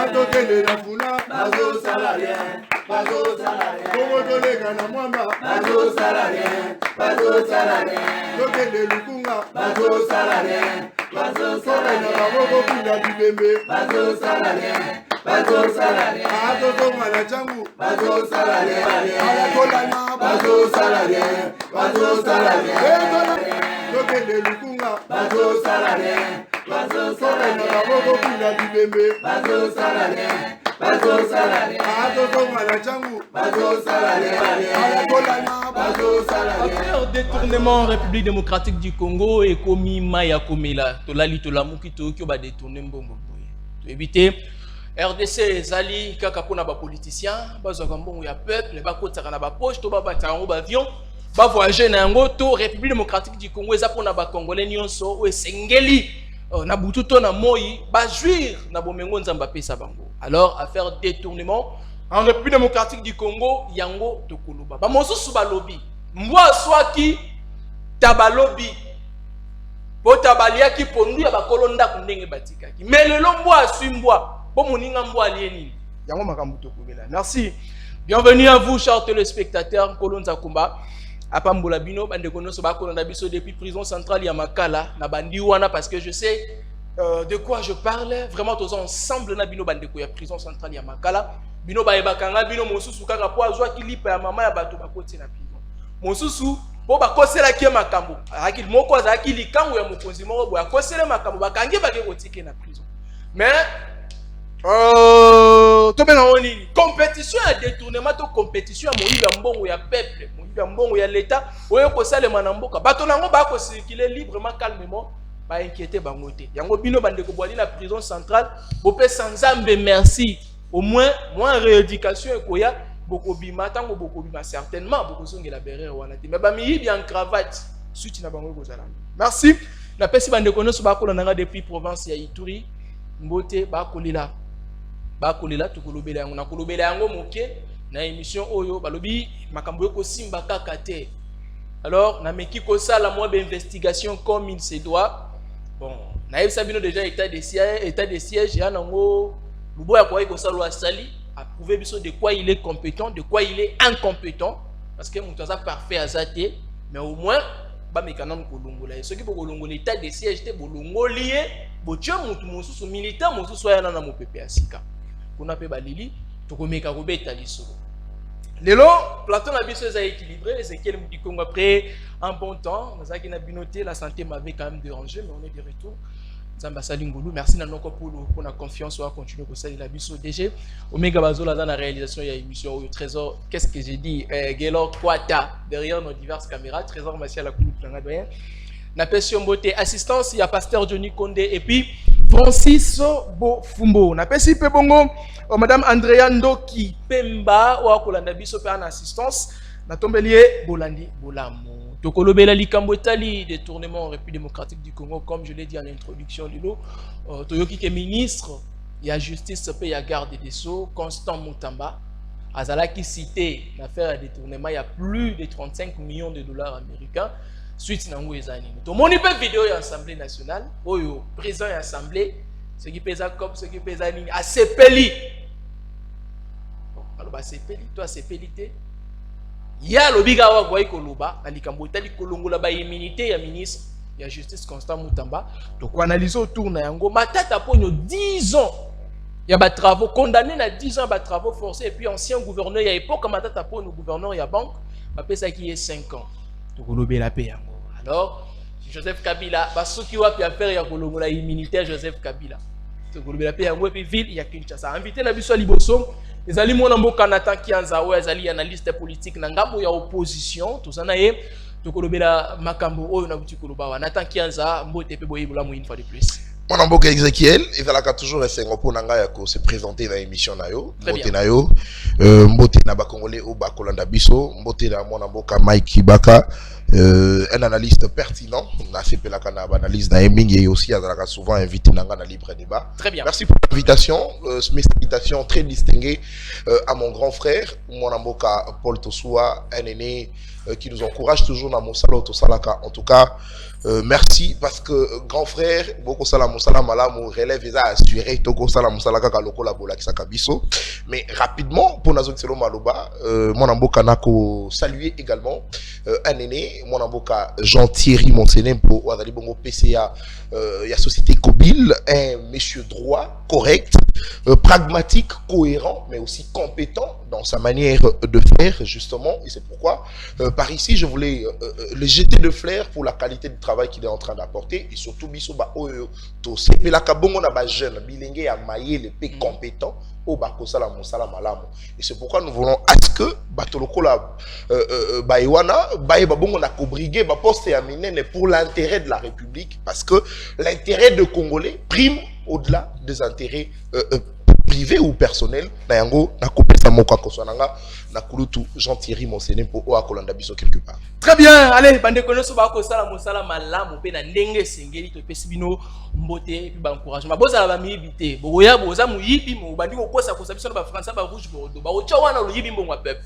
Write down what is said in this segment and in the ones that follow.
Batokele na funa, bazo salarien, bazo salarien. Bongo tolega na mwamba, bazo salarien, bazo salarien. Tokele lukunga, bazo salarien, bazo salarien. Na baboko punda bibembe, bazo salarien, bazo salarien. Atoto mwana changu, bazo salarien. Alakolana, bazo salarien, bazo salarien. Tokele lukunga, bazo salarien, bazo salarien. Na baboko punda bibembe, bazo salarien, bazo salarien. Atoto mwana changu, bazo salarien. Alakolana, bazo salarien. Affaire détournement en République démocratique du Congo et komi maya komela tolali tolamuki tokyo ba détourner mbongo boye. To éviter RDC zali kaka pona ba politicien bazaka mbongo ya peuple ba kotaka na ba poche to ba batango ba avion ba voyager na yango to République démocratique du Congo eza pona ba congolais nyonso o esengeli na bututo na moi ba juir na bomengo nzamba pesa bango. Alors affaire détournement en République démocratique du Congo yango tokoloba ba mosusu ba lobby mbwa swaki tabalobi po tabaliaki pondu ya bakolo ndako ndenge batikaki mais lelo mbwa asui mbwa po moninga mbwa alieni yango makambo tokobela. Merci, bienvenue à vous chers téléspectateurs. Kolonza Kumba apambola bino bande konoso bakolonda biso depuis prison centrale ya Makala na bandi wana parce que je sais de quoi je parle vraiment tous ensemble na bino bande ko ya prison centrale ya Makala bino bayebakanga bino mosusu kaka po azwa kilipa ya mama ya bato bakoti na prison mosusu po bakosela ki makambo akili moko azaki likango ya mokonzi moko bo akosela makambo bakangi bake kotike na prison mais to benga woni compétition ya détournement to compétition ya moyibi ya mbongo ya peuple moyibi ya mbongo ya l'état oyo kosalema na mboka bato nango bako circuler librement calmement ba inquiéter bango te yango bino bande ko boali na prison centrale bo pe sanzambe merci au moins rééducation ekoya bokobima tango bokobima certainement bokozongela berere wana te mais bamiyibi en cravate suti na bango kozala. Merci na pesi bande konoso bakola nanga depuis province ya Ituri mbote bakolila tukolobela yango na kolobela yango moke na émission oyo balobi makambo yoko simba kaka te. Alors na meki ko sala moi d'investigation comme il se doit. Bon na yebisa bino déjà état de siège ya nango luboya kwa iko sala sali a prouver biso de quoi il est compétent, de quoi il est incompétent parce que mutaza parfait azate mais au moins ba mekanam kolongola et ce qui kolongola état de siège te bolongolié botio mutu mosusu militaire mosusu ya na mopepe asika kuna pe balili tokomeka kobeta lisolo lelo plateau na biso eza équilibré Ezekiel Mudikongo après un bon temps nazaki na binoté la santé m'avait quand même dérangé mais on est de retour. Zamba Salingulu, merci Nanoko pour la confiance, on va continuer pour ça. Il a biso DG Omega Bazola dans la réalisation, il y a émission au Trésor. Qu'est-ce que j'ai dit? Gaylord Kwata derrière nos diverses caméras. Trésor Massia la coupe de doyen. Napession Beauté assistance, il y a Pasteur Johnny Condé et puis Francis Bofumbo. Napesi Pebongo, Madame Andrea Ndoki Pemba ou Akolanda biso pe en assistance. Natombelier Bolandi Bolamo. Tokolobela likambo etali détournement en République démocratique du Congo comme je l'ai dit en introduction de l'eau. Toyoki ke ministre, il y a justice pe ya garde des sceaux Constant Mutamba. Azalaki cité l'affaire de détournement il y a plus de 35 millions de dollars américains suite nango ezani. To moni pe vidéo ya Assemblée nationale oyo président ya Assemblée ce qui pesa comme ce qui pesa nini a sepeli. Bon, alors ba sepeli, toi sepeli te. Ya lobiga wa kwa ikoloba na likambo etali kolongola ba immunité ya ministre ya justice Constant Mutamba donc analyser autour na yango matata ponyo 10 ans ya ba travaux condamné na 10 ans ba travaux forcés et puis ancien gouverneur ya époque matata ponyo gouverneur ya banque ba pesa qui est 5 ans to kolobela pe yango. Alors Joseph Kabila basoki wapi affaire ya kolongola immunité Joseph Kabila to kolobela pe yango pe ville ya Kinshasa invité na biso liboso ezali mona mboka Nathan Kianza oyo ezali analyste politique na ngambo ya opposition tozana ye tokolobela makambo oyo na buti koloba wa Nathan Kianza mbote pe boyebula mo une fois de plus. Mon amboka Ezekiel ezalaka toujours esengo pona nga ya ko se présenter na émission na yo mbote na yo mbote na ba congolais o ba kolanda biso mbote na mon amboka Mike Kibaka un analyste pertinent na sepelaka na analyse na Eming et aussi azalaka souvent invité na nga na libre débat. Très bien. Merci pour l'invitation Mr. invitation très distinguée à mon grand frère, mon amboka Paul Tosua, un aîné qui nous encourage toujours dans Moussala Tosalaka. En tout cas, merci parce que grand frère, beaucoup salam malamu relève et assuré toko salam musalaka kaloko la bola kisaka biso. Mais rapidement pour nazo tselo maloba, mon amboka nako saluer également un aîné, mon amboka Jean-Thierry Monsenempo wadali bongo PCA ya société Kobil, un monsieur droit, correct, pragmatique, cohérent, mais aussi compétent dans sa manière de faire justement. Et c'est pourquoi par ici je voulais le jeter de flair pour la qualité du travail qu'il est en train d'apporter et surtout biso ba oyo to mais la kabongo na ba jeune bilenge ya maye le pe compétent au bakosala mosala malamu. Et c'est pourquoi nous voulons à ce que batoloko la baïwana baï babongo na kobriguer ba poste ya minene pour l'intérêt de la République, parce que l'intérêt de Congolais prime au-delà des intérêts privés ou personnels. Na yango na kopesa moka koswananga na kulutu Jean-Thierry Monsenempo o akolanda biso quelque part. Très bien, allez, bande konoso ba ko sala mosala malamu pe na ndenge sengeli to pesi bino mbote et puis ba encouragement. Boza la ba miyibite, boya boza muyibi mo bandi ko kosa biso na ba français ba rouge bordeaux. Ba ocha wana lo yibi mbongo peuple.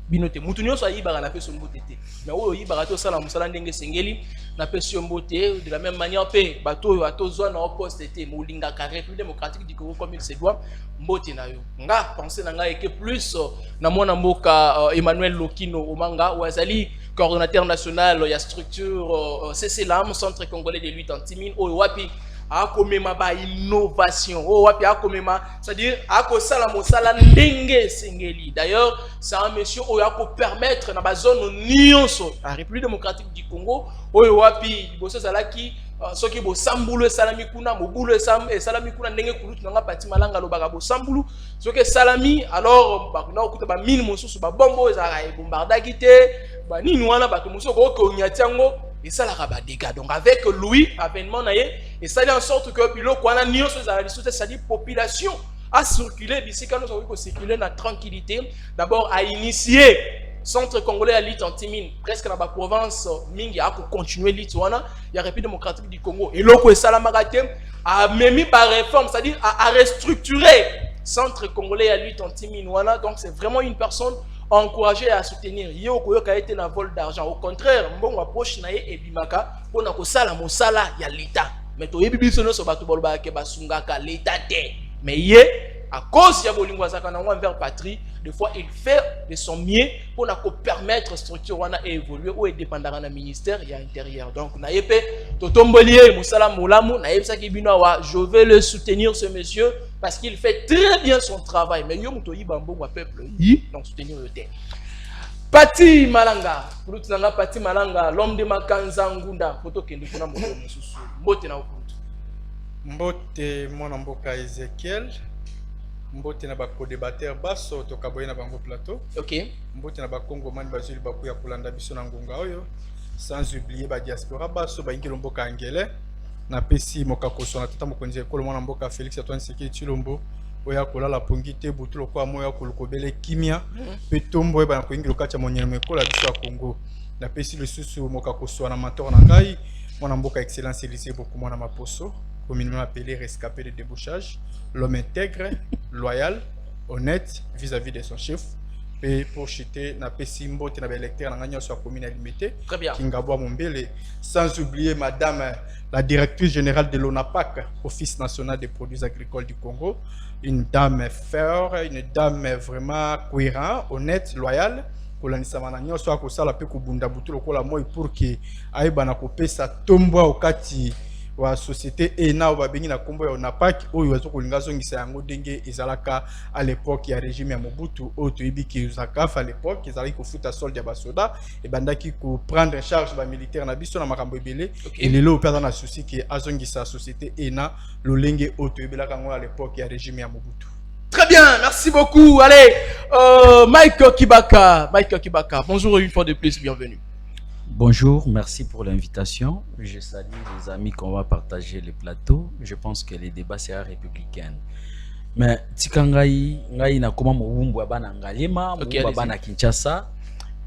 Binote mutu nyonso ayibaka na peso mbote te. Mais oyo yibaka to sala mosala ndenge sengeli na peso mbote de la même manière pe bato atozwa na poste te mo linga ka République démocratique du Congo comme il se doit mbote na yo. Nga penser na nga eke plus na mona mboka Emmanuel Lokino Omanga wazali coordonnateur national ya structure CCLAM, Centre Congolais de lutte anti-mine oyo wapi akomema ba innovation o wapi akomema, c'est-à-dire akosala mosala ndenge sengeli. D'ailleurs c'est un monsieur oyo ako permettre na ba zone nyonso la République démocratique du Congo oyo wapi boso zalaki soki bo sambulu salami kuna mobulu salami kuna ndenge kulutu nga pati malanga lobaka bo sambulu soki salami alors ba kuna okuta ba mine mosusu ba bombo ezaka bombardaki te ba nini wana bato mosusu ko nyatiango et ça la rabat dégâts. Donc avec Louis avènement naie et ça en sorte que biloko wana nyonso ezala biso, c'est-à-dire population a circulé bisika nous avons circuler na tranquillité, d'abord à initier Centre Congolais à lutte anti-mine presque dans la province mingi a continuer lutte wana ya République démocratique du Congo et loko et salamagate a même par réforme, c'est-à-dire à restructurer Centre Congolais à lutte anti-mine wana. Donc c'est vraiment une personne encourager à soutenir. Yo koyoka été na vol d'argent, au contraire mbongo approche na ye ebimaka pona ko sala mosala ya l'état. Mais to yebi biso no so bato bolba ke basungaka l'état te, mais ye à cause ya bolingo azaka na envers patrie, des fois il fait de son mieux pour na ko permettre structure wana évoluer ou dépendant na ministère ya intérieur. Donc na yepe totombolier mosala molamu na yebisa ki bino wa je vais le soutenir ce monsieur parce qu'il fait très bien son travail. Mais yo muto yiba mbongo peuple yi donc soutenir le terre. Pati Malanga, Pati Malanga, l'homme de Makanza Ngunda, photo kende kuna moto mususu. Mbote na okutu. Mbote mwana mboka Ezekiel. Mbote na ba co-débatteur baso to kaboye na bango plateau. OK. Mbote na ba Congomani bazuli bakuya kulanda biso na ngonga oyo. Sans oublier ba diaspora baso ba ingelo mboka angele. Na pesi mokakoso na tata mokonzi ekolo mwana mboka Félix Antoine Sekeli Chilombo. Oya kolala pongite butulo kwa moya kolukobele kimia petombo eba na koingilo kacha monyele mekola biso ya Congo. Na pesi le susu mokakoso na mentor na ngai mwana mboka excellence Élysée beaucoup mwana maposo communément appelé rescapé de débauchage, l'homme intègre, loyal, honnête vis-à-vis de son chef. Et pour chuter, na pesi mbote na électeur na nganya sur commune limitée. Très bien. Kingabo Mombele, sans oublier madame la directrice générale de l'ONAPAC, Office national des produits agricoles du Congo, une dame faire, une dame vraiment cohérente, honnête, loyale. Kolanisa mananyo soit ko sala pe ko bunda butulo ko la moi pour que aiba na ko pesa tombo okati wa société ena wa bengi na kombo ya ONAPAC oyo wazo kolinga zongisa yango ndenge ezalaka à l'époque ya régime ya Mobutu oyo toyebi ki uzakafa à l'époque ezalaki kofuta solde ya basoda et bandaki ko prendre en charge ba militaire na biso na makambo ebele et lelo perdre na souci ki azongisa société ena lolenge oyo toyebelaka ngo à l'époque ya régime ya Mobutu. Très bien, merci beaucoup. Allez, Mike Kibaka, bonjour une fois de plus, bienvenue. Bonjour, merci pour l'invitation. Je salue les amis qu'on va partager le plateau. Je pense que les débats sera républicain. Mais tikangai ngai na koma mobumbu abana ngalema, mobumbu abana Kinshasa.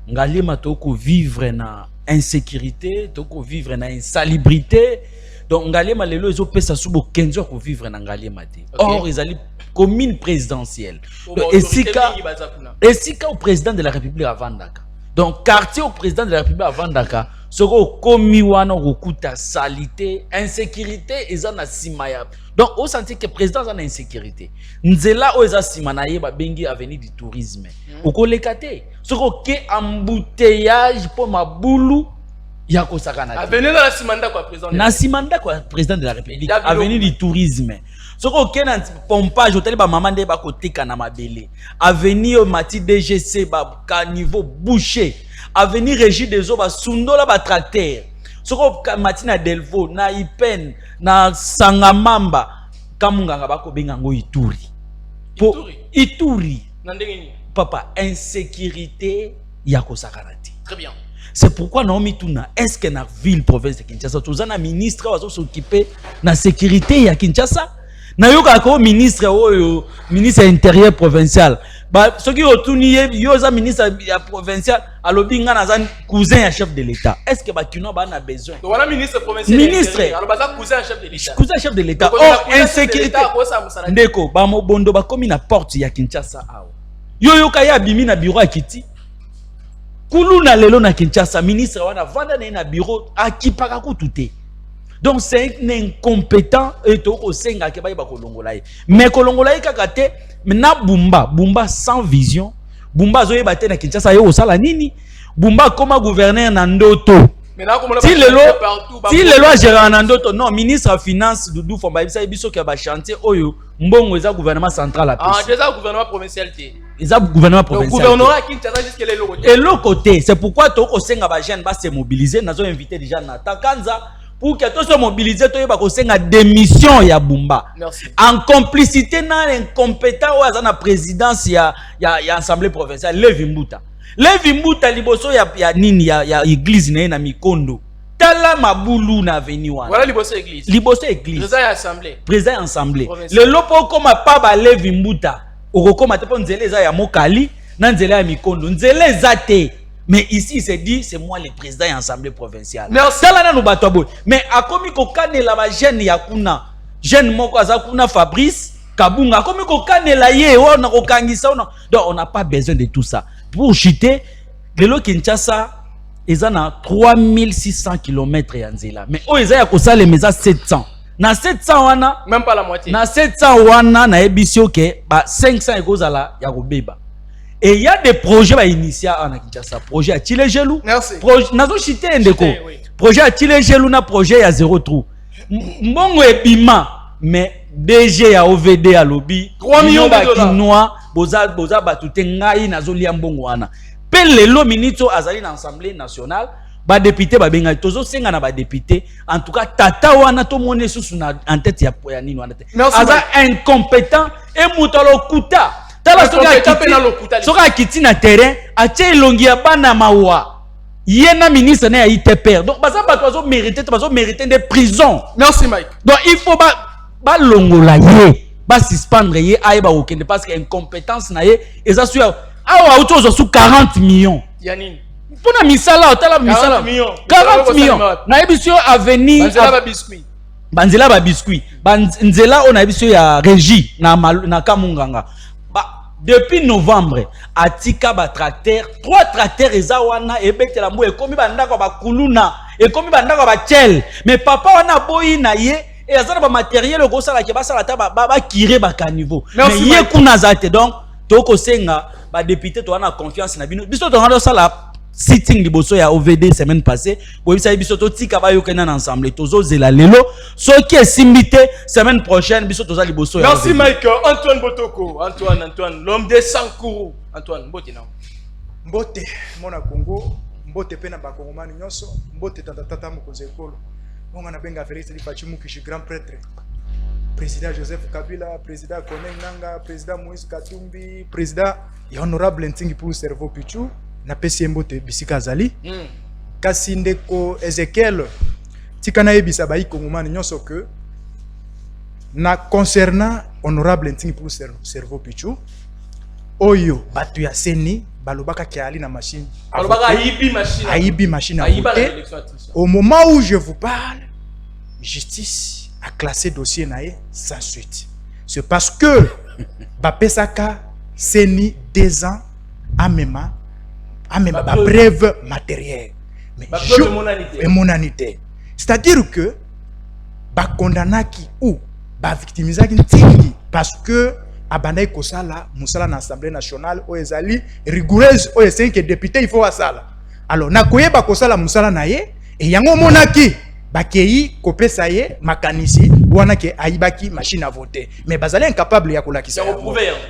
Ngalema toko vivre na insécurité, toko vivre na insalubrité. Donc Ngaliema lelo ezo pesa subo 15 jours pour vivre na Ngaliema te. Or ils allaient commune présidentielle. Et si au président de la République avant Dakar. Donc quartier au président de la République avant Dakar, soko komi wana okuta salité, insécurité eza na simaya. Donc au senti que président a insécurité. Nzela o eza simanaye ba bengi avenue du tourisme. Okolekate. Soko ke embouteillage pour mabulu ya kosakana. Avenue na simanda kwa président. Na simanda kwa président de la République, avenue du tourisme. Soko ke na pompage hôtel ba maman de ba kotika na mabele. Avenue Mati DGC ba ka niveau bouché. Avenue Régie des eaux ba sundola ba tracteur. Soko Matina Delvaux na Ipen na Sangamamba kamunganga bako benga ngo Ituri. Ituri. Nandengeni. Papa, insécurité ya kosakarati. Très bien. C'est pourquoi Naomi Tuna, est-ce que na ville province de Kinshasa, tous un ministre va s'occuper na sécurité ya Kinshasa? Na yoka ko ministre ministre intérieur provincial. Ba ce qui otuni yo za ministre ya provincial alobi nga na cousin ya chef de l'État. Est-ce que ba kino ba na besoin? Donc voilà ministre provincial. Ministre. Alors ba cousin chef de l'État. Cousin chef de l'État. Oh insécurité. Ndeko ba mo bondo ba komi na porte ya Kinshasa awo. Yo yoka ya bimi na bureau ya Kiti. Kulu na lelo na Kinshasa ministre wana vanda na bureau akipaka kutute. Donc c'est un incompétent et toko senga ke ba kolongolaye. Mais kolongolaye kakate na Bumba sans vision. Bumba zo yebate na Kinshasa yo osala nini? Bumba comme gouverneur na ndoto. Si le loi gère na ndoto non ministre de finance Doudou Fomba bisa biso ke ba chantier oyo mbongo eza gouvernement central a Ah déjà gouvernement provincial té. Ils ont gouvernement provincial. Le gouvernement qui Kinshasa jusqu'à le côté. Et l'autre côté, c'est pourquoi toko senga ba jeune ba se mobiliser, nazo invité déjà na Takanza pour que tous se mobiliser to yeba ko senga démission ya Bumba. Merci. En complicité na incompétent ou azana présidence ya assemblée provinciale Levi Mbuta liboso ya nini ya église na Mikondo. Tala mabulu na avenue wana. Voilà liboso église. Président assemblée. Président assemblée. Le lopo comme pas ba Levi Mbuta. Okokoma te po nzele eza ya Mokali na nzele ya Mikondo. Nzele eza te. Mais ici, il s'est dit, c'est moi le président de l'Assemblée provinciale. Merci. Mais à komi kokane la ba jeune yakuna, jeune moko azakuna Fabrice Kabunga, komi kokane la ye, on a kokangisa, donc on n'a pas besoin de tout ça. Pour chuter, le Kinshasa, ils ont 3600 km ya nzela. Mais oh, ils ont kosa les mesa 700. Na 700 wana, même pas la moitié. Na 700 wana na ebisio ke ba 500 ekozala ya kobeba. Et il y a des projets initiés en Kinshasa. Projet à Tilegelou. Merci. Nazo chité ndeko. Projet à Tilegelou na projet à zéro trou. Mbongo ebima mais DG ya OVD à lobby 3 millions de dollars. Kinois boza batute ngai nazo lia mbongo wana. Pele lo minito azali na Assemblée nationale. Ba député ba benga tozo senga na ba député en tout cas tata wana to mone susu na en tête ya nini wana te. Aza incompétent et mutalo kuta. Soka kiti na terrain atie longi ya bana mawa yena ministre na ITPR donc baza bato mériter des prisons. Merci Mike. Donc il faut ba longola ye ba suspendre ye ayeba okende parce que incompétence na ye eza su awa auto sous 40 millions yanini pona misala otala misala 40 millions na ebisio avenir banzela ba biscuit banzela ona ebisio ya régie na Kamunganga. Depuis novembre, atika ba tracteur, 3 tracteurs ezawana ebete la mbo ekomi bandako ba kuluna, ekomi bandako ba tchel. Mais papa wana boyi na ye et azana ba matériel ko sala ke ba sala ta ba kire ba caniveau. Mais ye kuna zate donc toko senga ba député to wana confiance na bino. Biso to ngalo sala sitting liboso ya OVD semaine passée, bo bisa biso to tika ba yokena na ensemble tozo zela lelo, so qui est simbité semaine prochaine biso toza liboso ya. Merci Mike. Antoine Botoko, Antoine, l'homme des Sankourou. Antoine, mbote na. Mbote mona Congo, mbote pena ba Kongomani nyonso, mbote tata mokonzi ekolo. Bonga na benga Félix Lipachimu kishi grand prêtre. Président Joseph Kabila, président Kone Nanga, président Moïse Katumbi, président et honorable Ntingi pour cerveau Pichu. Na pesi mbote bisika zali kasi ndeko Ezekiel tikana yebisa ba Kongomani nyonso que na concernant honorable Ntingi pour cerveau Pichu oyo batu ya seni balobaka kiali na machine balobaka aibi machine à voter. Au moment où je vous parle justice a classé dossier nae sans suite. C'est parce que Bapesaka Seni 2 ans à même preuve matérielle. Mais monanité. C'est-à-dire que ba condamnaki ou ba victimisaki ntingi parce que abandai kosala musala na Assemblée nationale o ezali rigoureuse o esengi que député il faut asala. Alors na koyeba kosala musala na ye et yango monaki bakei kopesa ye makanisi wana ke aibaki machine à voter mais bazali incapable ya kolakisa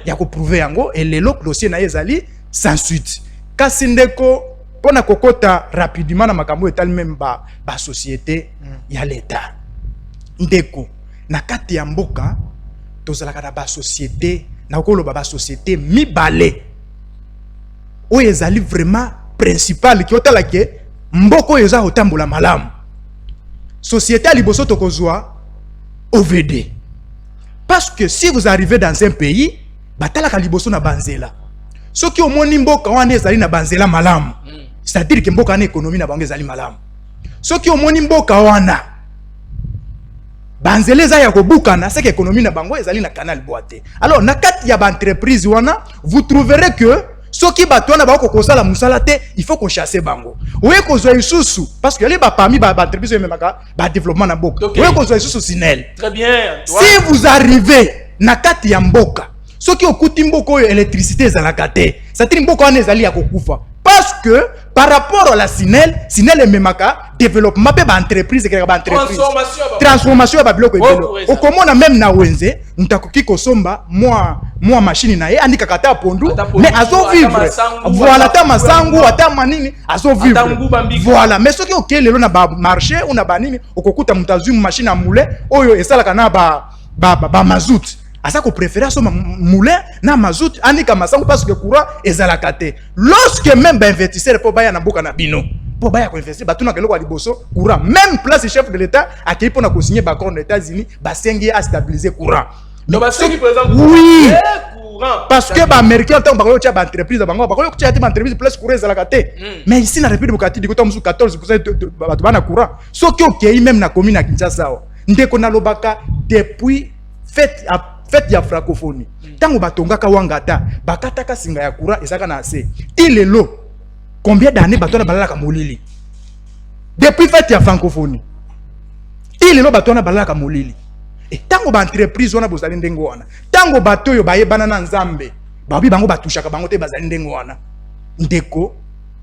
ya ko prouver yango et lelo dossier na ye ezali sans suite. Kasi ndeko pona kokota rapidement na makambo etali même ba société ya l'état ndeko na kati ya mboka tozalaka na ba société na koloba ba société mibale o ezali vraiment principal ki otala ke mboko eza otambola malamu société liboso tokozwa OVD parce que si vous arrivez dans un pays batalaka liboso na banzela soki omoni mboka wana ezali na banzela malamu c'est-à-dire que mboka na économie na bango ezali malamu soki omoni mboka wana banzela eza ya kobukana c'est que économie na bango ezali na canal boité. Alors na kati ya ba entreprise wana vous trouverez que soki bato wana ba ko kosala musala te il faut qu'on chasse bango oye kozwa isusu parce que les ba parmi ba entreprise memaka ba développement na mboka oye kozwa isusu sinel très bien toi. Si vous arrivez na kati ya mboka soki okuti mboka oyo électricité ezalaka te c'est-à-dire mboka wana ezali ya kokufa parce que par rapport à la Sinel est memaka développement pe ba entreprise ke ba entreprise transformation ba biloko ebelo okomona même na wenze mutakoki kosomba moi machine na ye andika kata pondu mais azo vivre voilà ta masangu ata manini azo vivre voilà mais soki okelelo na ba marché ou na ba nini okokuta mutazumi machine à moulin oyo esalaka na ba mazout asa ko préférer so moulin na mazout anika masangu parce que courant ezalaka te lorsque même ba investisseur po baya na boka na bino po baya ko investir batuna keloko a liboso courant même place chef de l'état akei pona ko signer ba accord aux États-Unis ba sengi a stabiliser courant donc ba sengi par exemple oui courant parce que ba américain tant ba ko tia ba entreprise ba ko tia ba entreprise place courant ezalaka te mais ici na République démocratique du côté musu 14% ba bana courant soki okei même na commune à Kinshasa ndeko na lobaka depuis fête ya francophonie tango batongaka wangata bakataka singa ya courant ezaka na assez ilelo combien d'années batona balaka molili depuis fête ya francophonie ilelo batona balaka molili et tango ba entreprise wana bozali ndengo wana tango bato yo bayebana na nzambe babi bango batushaka bango te bazali ndengo wana ndeko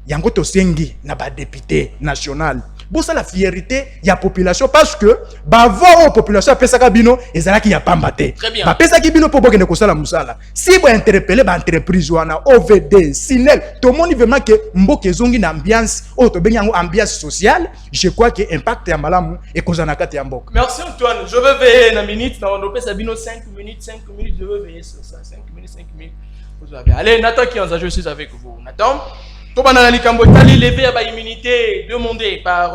yango to sengi na ba député national bosa la fierté ya population parce que ba vo population pesaka bino ezalaki ya pamba te ba pesaki bino po bokende kosala musala si bo interpeller ba entreprise wana OVD Sinel to moni vraiment que mboka ezongi na ambiance o to bengi yango ambiance sociale je crois que impact ya malamu e kozana kati ya mboka. Merci Antoine, je vais veiller na minute na on pesa bino 5 minutes je vais veiller sur ça 5 minutes vous avez allez Nathan Kianza je suis avec vous Nathan. Tobana Likambo Tali levé à ba immunité demandée par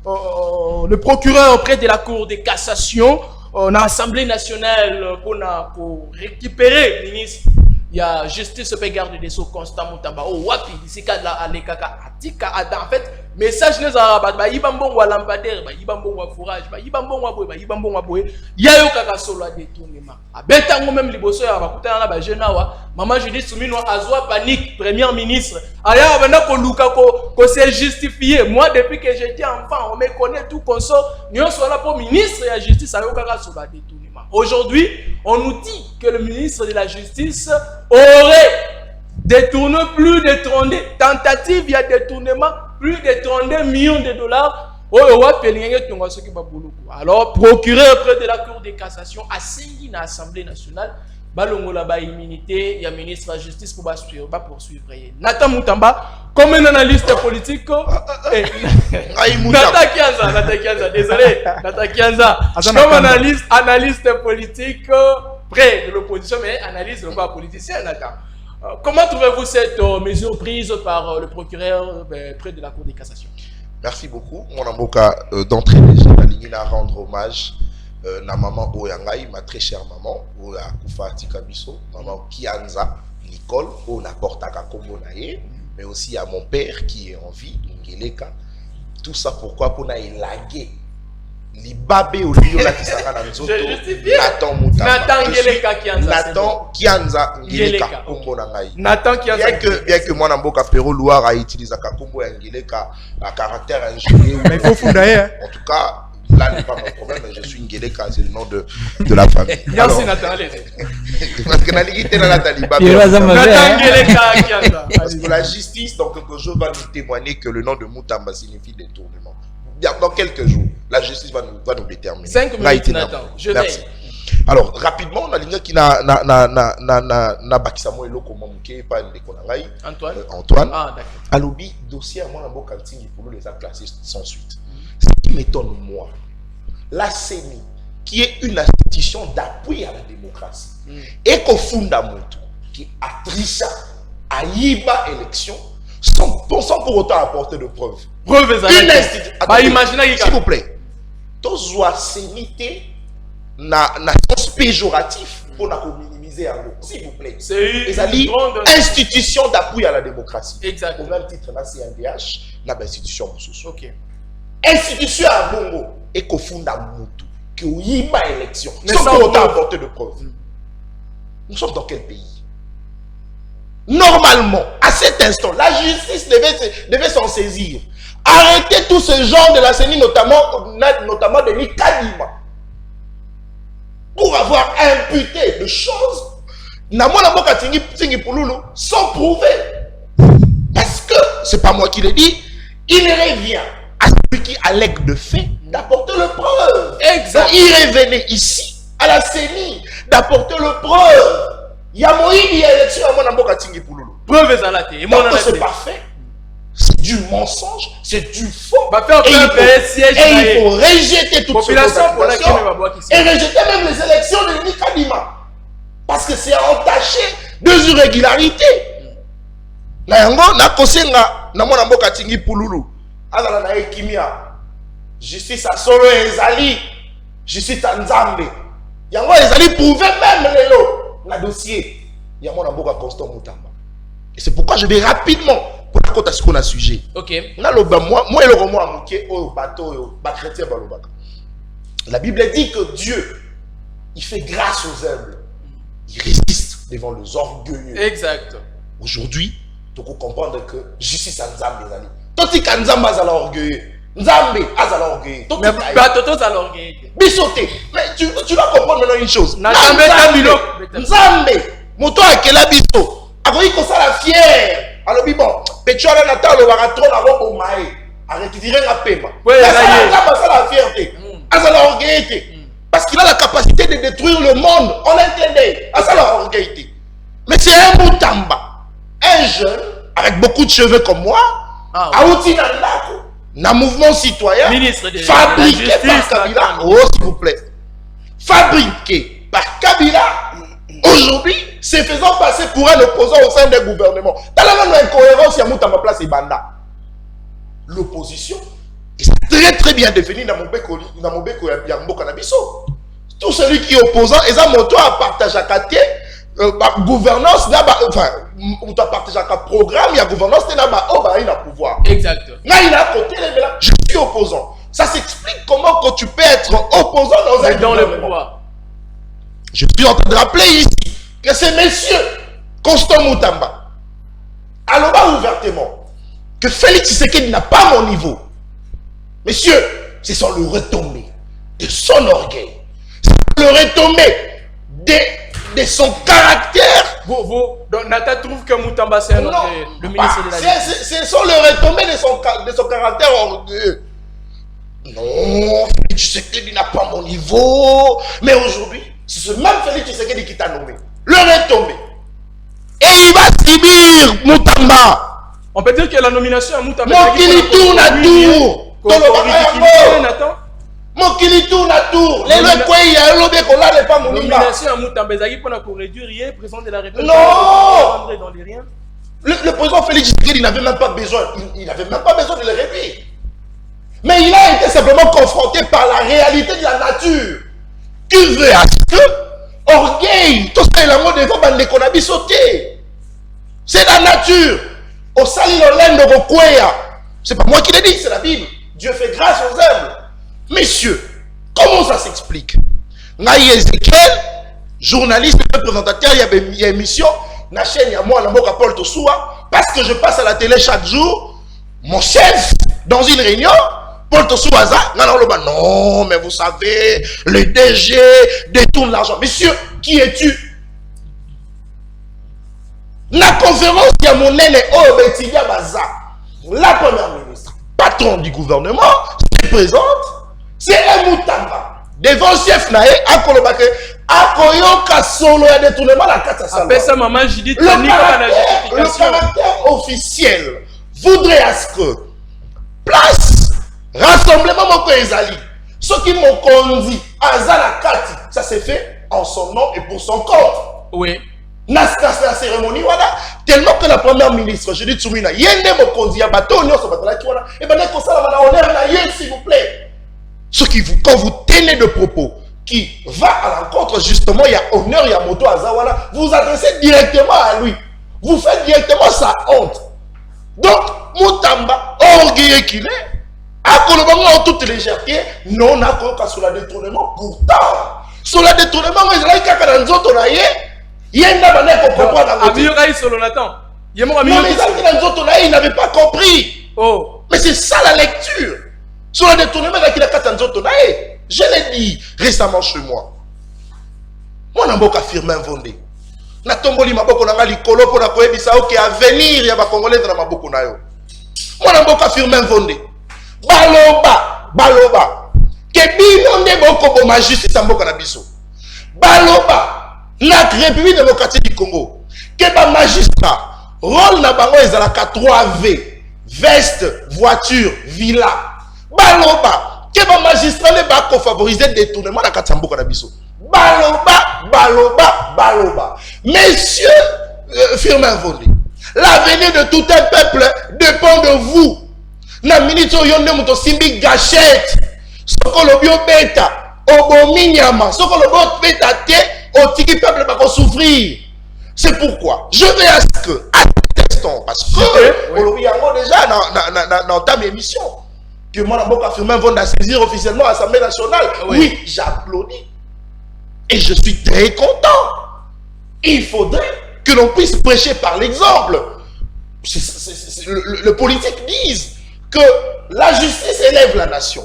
le procureur auprès de la Cour de cassation dans l'Assemblée nationale pour récupérer le ministre. Il y a justice pe garde des sceaux Constant Mutamba o wapi d'ici kadla alekaka atika en fait message les arabes ba ibambon wa lampadaire ba ibambon wa fourrage ba ibambon wa boy ba ibambon wa boy yayo kaka solo détournement abeta ngo même liboso ya bakutana na ba jeune wa maman Judith Soumino azwa panique premier ministre aya bana ko luka ko se justifier moi depuis que j'étais enfant on me connaît tout conso nyo sola pour ministre ya justice ayo kaka solo détournement. Aujourd'hui, on nous dit que le ministre de la Justice aurait détourné plus de 32 tentatives, il y a détournement, plus de 32 millions de dollars. Alors, procureur auprès de la Cour de cassation a signé dans l'Assemblée nationale, balongola ba immunité, il y a ministre de la Justice pour poursuivre. Nathan Mutamba, comme un analyste politique, Nathan Kianza, désolé, Nathan Kianza, comme analyste politique près de l'opposition, mais analyste pas politicien, Nathan. Comment trouvez-vous cette mesure prise par le procureur près de la Cour de cassation? Merci beaucoup. Mon avocat, d'entrée déjà, la à rendre hommage na maman Oyangai, ma très chère maman, Oya Koufa Tikabiso, maman Kianza, Nicole, Ona Portaka Kombonaye, mais aussi à mon père qui est en vie, Ngeleka. Tout ça pourquoi? Pour na élaguer Libabe Olio la Kisanga Nzoto. Nathan Moutamba. Nathan Ngeleka Kianza. Nathan Kianza Ngeleka Kombo Nangai. Nathan Kianza. Bien que moi Namboka Pero Loire a utilisé Kakombo Ngeleka à caractère ingénieux. Mais il faut fonder, hein. En tout cas, là n'est pas mon problème, mais je suis Ngeleka, c'est le nom de la famille. Merci Nathan, allez. Parce que Nathan Ngeleka. Parce que la justice, dans quelques jours, va nous témoigner que le nom de Moutamba signifie détournement. Dans quelques jours, la justice va nous déterminer. 5 minutes, Nathan. Je Merci. Alors, rapidement, on a l'ingé qui na bakisamo eloko momuke pas de konangai. Antoine. Ah, d'accord. Alobi dossier à moi en kantingi pour les a classés sans suite. Ce qui m'étonne moi, la CENI, qui est une institution d'appui à la démocratie, et qu'au Fundamoto, qui a triché à Yiba élection, sans pour autant apporter de preuves. Preuves une institution. Imaginez, s'il vous plaît, tous doivent s'émiter na sens péjoratif pour minimiser un mot. S'il vous plaît. C'est une institution d'appui à la démocratie. Exact. Au même titre, la CNDH, la institution social. Ok. Institution à Bongo et qu'au Fundamoto, qui a eu une élection, sans pour autant apporter de preuves. Nous sommes dans quel pays? Normalement, à cet instant, la justice devait s'en saisir. Arrêtez tout ce genre de la CENI, notamment de Nikadima, pour avoir imputé de choses sans prouver. Parce que, c'est pas moi qui le dis, il revient à celui qui allègue de fait d'apporter le preuve. Exact. Donc, il revenait ici, à la CENI, d'apporter le preuve. Il y a une élection à mon Tingi Pouloulou. Preuve est donc c'est pas fait. C'est du mensonge, c'est du faux. Et il faut rejeter toute cette population et rejeter même les élections de Nikadima. Parce que c'est entaché de irrégularités. Nayango na kosenga na mona mboka Tingi Pouloulou. Azala na ekimia. Justice a solo ezali. Justice a Nzambe. Yango ezali prouvé même lelo. La dossier, il y a mon avocat Constant Moutamba. Et c'est pourquoi je vais rapidement pour raconter ce qu'on a sujet. Ok. Moi, le roman a manqué au bateau, chrétien balobaka. La Bible dit que Dieu, il fait grâce aux humbles. Il résiste devant les orgueilleux. Exact. Aujourd'hui, tu peux comprendre que justice à Nzambe ezali. Toti ka Nzambe azala orgueilleux. Nzambe azala orgueilleux. Mais bateau azala orgueilleux. Bisoté. Mais tu dois comprendre maintenant une chose. Nzambe. Moto akela biso. Akoyi kosala fier. Alobi bon. Pechola na talo barato na robo mai. Arrêtez nga pema. Azala fierté. Azala orgueilleux. Parce qu'il a la capacité de détruire le monde. On l'entendait. Azala orgueilleux. Mais c'est un Moutamba. Un jeune avec beaucoup de cheveux comme moi. Aouti na ndako. Na mouvement citoyen. Fabriqué par Kabila. Oh s'il vous plaît. Fabriqué par Kabila, aujourd'hui, se faisant passer pour un opposant au sein des gouvernements. Dans la même incohérence, il y a Moutamba place et Banda. L'opposition est très très bien définie dans mon béco Yambo Kanabiso. Tout celui qui est opposant, et ça, mon toit partage à quartier, gouvernance, enfin, on t'a partagé un programme, il y a gouvernance, il y a pouvoir. Exact. Là, il a côté, je suis opposant. Ça s'explique comment que tu peux être opposant dans un dans le pouvoir. Je suis en train de rappeler ici que ces messieurs, Constant Moutamba, alors ouvertement, que Félix Tshisekedi n'a pas mon niveau. Messieurs, c'est sans le retombé de son orgueil. C'est le retombé de son caractère. Donc Nathan trouve que Moutamba c'est un orgueil. Le ministre de la Justice. C'est sans le retombé de son caractère orgueilleux. Non, Félix Tshisekedi n'a pas mon niveau. Mais aujourd'hui, c'est ce même Félix Tshisekedi qui t'a nommé. Le retombé. Et il va subir Moutamba. On peut dire que la nomination à Moutamba. Mokili tourne à tour. Mokili tourne à tour. Les locaux, il y a un lobby qu'on n'a pas mon nomination à Moutamba. Pour réduire hier, président de la République. Non. Le président Félix Tshisekedi n'avait même pas besoin. Il n'avait même pas besoin de le réduire. Mais il a été simplement confronté par la réalité de la nature. Qui veut à ce que orgueil, tout ça est la mode de vos bandes qu'on a bis sauté. C'est la nature. Au sali l'olène de Rokwea. C'est pas moi qui l'ai dit, c'est la Bible. Dieu fait grâce aux humbles. Messieurs, Comment ça s'explique? Ngaï Ezekiel, journaliste, présentateur, il y a émission, na chaîne, il y a moi, Namboka Paul Tosoua, parce que je passe à la télé chaque jour, mon chef, dans une réunion, Paul Tosoua, non, mais vous savez, le DG détourne l'argent. Monsieur, qui es-tu? La conférence, il y a mon aîné, la première ministre, patron du gouvernement, se présente, c'est un Moutamba. Devant le chef Naé, Akoyoka solo ya détournement la carte à après ça, maman, j'ai dit, le caractère officiel voudrait à ce que place rassemblement mon ezali. Ce qui m'ont conduit à la carte, ça s'est fait en son nom et pour son compte. Oui. La cérémonie, voilà, tellement que la première ministre, je dis Tsumina, yende mo conduit à bateau, et ben s'il vous plaît. Ce qui vous, quand vous tenez de propos qui va à l'encontre, justement, il y a honneur, il y a moto à Zawala, vous vous adressez directement à lui. Vous faites directement sa honte. Donc, Moutamba, orgueilleux qu'il est, à Kolobango en toute légèreté, non, n'a pas sur le détournement. Pourtant, sur le détournement, il y a un autre il y a une manière pour comprendre. Il n'avait pas compris. Oh. Mais c'est ça la lecture. Sur le détournement, je l'ai dit récemment chez moi. Moi, je n'ai affirmé un vendé. Na tomboli maboko na ngali kolo pour na koebisa oke avenir ya ba congolais na maboko na yo. Moi, je n'ai affirmé un vendé. Baloba. Que bino nde boko bo ma justice en boka na biso. Baloba. La République démocratique du Congo. Que ba magistrat. Rôle na bango ezalaka 3V. Veste, voiture, villa. Baloba, que va magistrat ne va favoriser le détournement de la Katamboka Nabiso. Baloba. Messieurs, Firmin Vondé, l'avenir de tout un peuple dépend de vous. Na minute yonde muto simbi gâchette. Soko lobio beta, obominyama, soko lobio beta te, otiki peuple va souffrir. C'est pourquoi je vais à ce que, parce que, on l'a déjà dans ta émission. Que moi, je affirmé vont saisir officiellement l'Assemblée nationale. Oui, j'applaudis. Et je suis très content. Il faudrait que l'on puisse prêcher par l'exemple. Le politique dise que la justice élève la nation.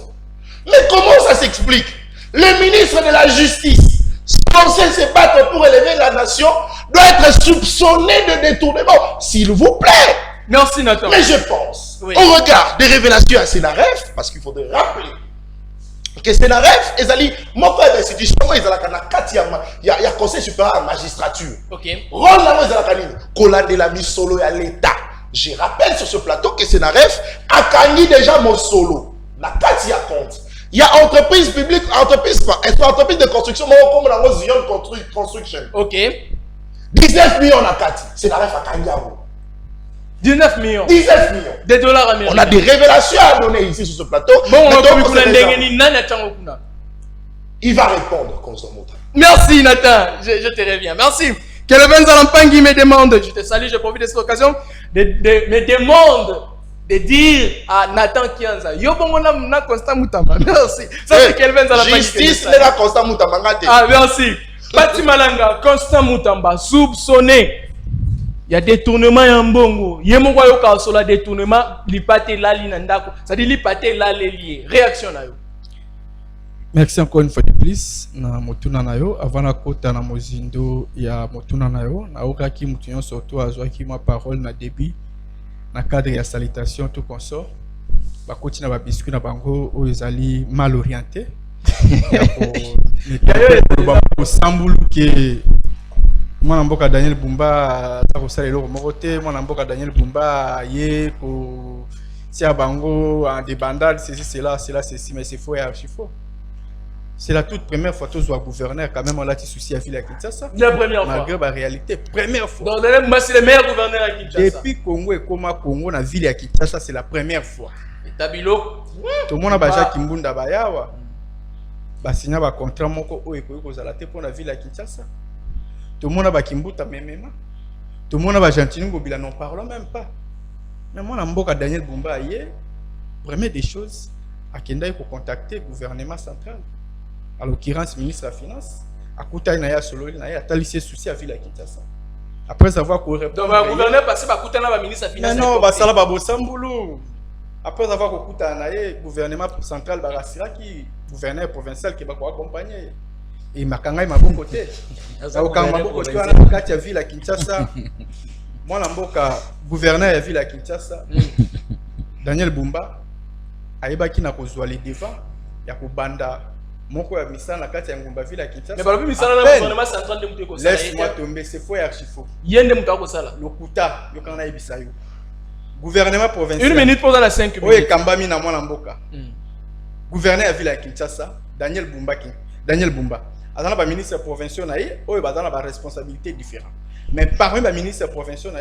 Mais comment ça s'explique? Le ministre de la Justice, censé se battre pour élever la nation, doit être soupçonné de détournement. S'il vous plaît. Merci Nathan. Mais je pense, au regard des révélations à Sénaref, parce qu'il faudrait rappeler que Sénaref, Ezali, mon frère d'institution, il y a conseil supérieur à la magistrature. Ok. Rôle là, Kola de la mise solo à l'État. Je rappelle sur ce plateau que Sénaref a gagné déjà mon solo. La Katia compte. Il y a entreprise publique, entreprise de construction, comme la Zion Construction. Ok. 19 millions à Kati. Sénaref a gagné. 19 millions. 19 millions. Des dollars américains. On a des révélations à donner ici sur ce plateau. Bon, il va répondre comme ça. Merci Nathan, je te reviens. Merci. Que le Benzalampangi me demande, je te salue, je profite de cette occasion, me demande de dire à Nathan Kianza, yo bon na Constant Moutamba. Merci. Ça c'est Kelvin Zalampangi. Justice n'est la Constant Moutamba. Ah merci. Pati Malanga, Constant Moutamba, soupçonné. Il y a détournement en bongo. Il y a un détournement, l'ipate la linandako. Ça dit l'ipate la lié. Réaction na yo. Merci encore une fois de plus. Na motuna na yo avant na kota na mozindo ya motuna na yo na okaki mutunyo surtout azwaki ma parole na début na cadre ya salutation tout consort. Ba koti na ba biscuit na bango o ezali mal orienté. Ya ko sambulu ke Mwana mboka Daniel Bumba takosala eloko moko te. Mwana mboka Daniel Bumba ye ko tia bango en débandade ceci ceci mais c'est faux et archi faux. C'est la toute première fois que tu sois gouverneur quand même on a des soucis à ville à Kinshasa. La première fois. Malgré la réalité, première fois. Donc c'est le meilleur gouverneur à Kinshasa. Depuis Congo et Congo na ville à Kinshasa c'est la première fois. Et Tabilo. Tout le monde a baja Kimbunda bayawa. Ba signa ba contrat moko o ekoki kozala te pour la ville à Kinshasa. Tout le monde a Kimbuta même. Tout le monde a Gentini Gobila, n'en parlons même pas. Mais moi, je Daniel Bumba hier, première des choses, à Kenda, il faut contacter le gouvernement central. à l'occurrence ministre de la Finance, à Koutaï Naya Solo, Naya Talisé souci à Ville à Kinshasa. Après avoir couru. Donc, le gouverneur passé par Koutana, le ministre de la Finance. Non, bah, ça là, bah, Samboulou. Après avoir couru le gouvernement central, bah, Rassira qui gouverneur provincial qui va accompagner. Et Makanga est ma bon côté. Au Kamabo côté, on a quatre villes à Kinshasa. Moi, l'amboka gouverneur de ville à Kinshasa, Daniel Bumba, Aïba qui n'a pas les devants, il y a Banda. Mon quoi, Missa n'a qu'à dire Ngumba ville à Kinshasa. Mais par exemple, Missa n'a pas gouvernement central de Mouteko. Laisse-moi tomber, c'est faux et archi-faux. Il y a un Mouteko Sala. Le Kouta, le Kana Ibisayo. Gouvernement provincial. 1 minute pour dans la 5 minutes. Oui, Kambami n'a moi l'amboka. Gouverneur de ville à Kinshasa, Daniel Bumba. Daniel Bumba. Dans la ministre provincial, il y a des responsabilités différentes. Mais parmi les ministres provinciaux,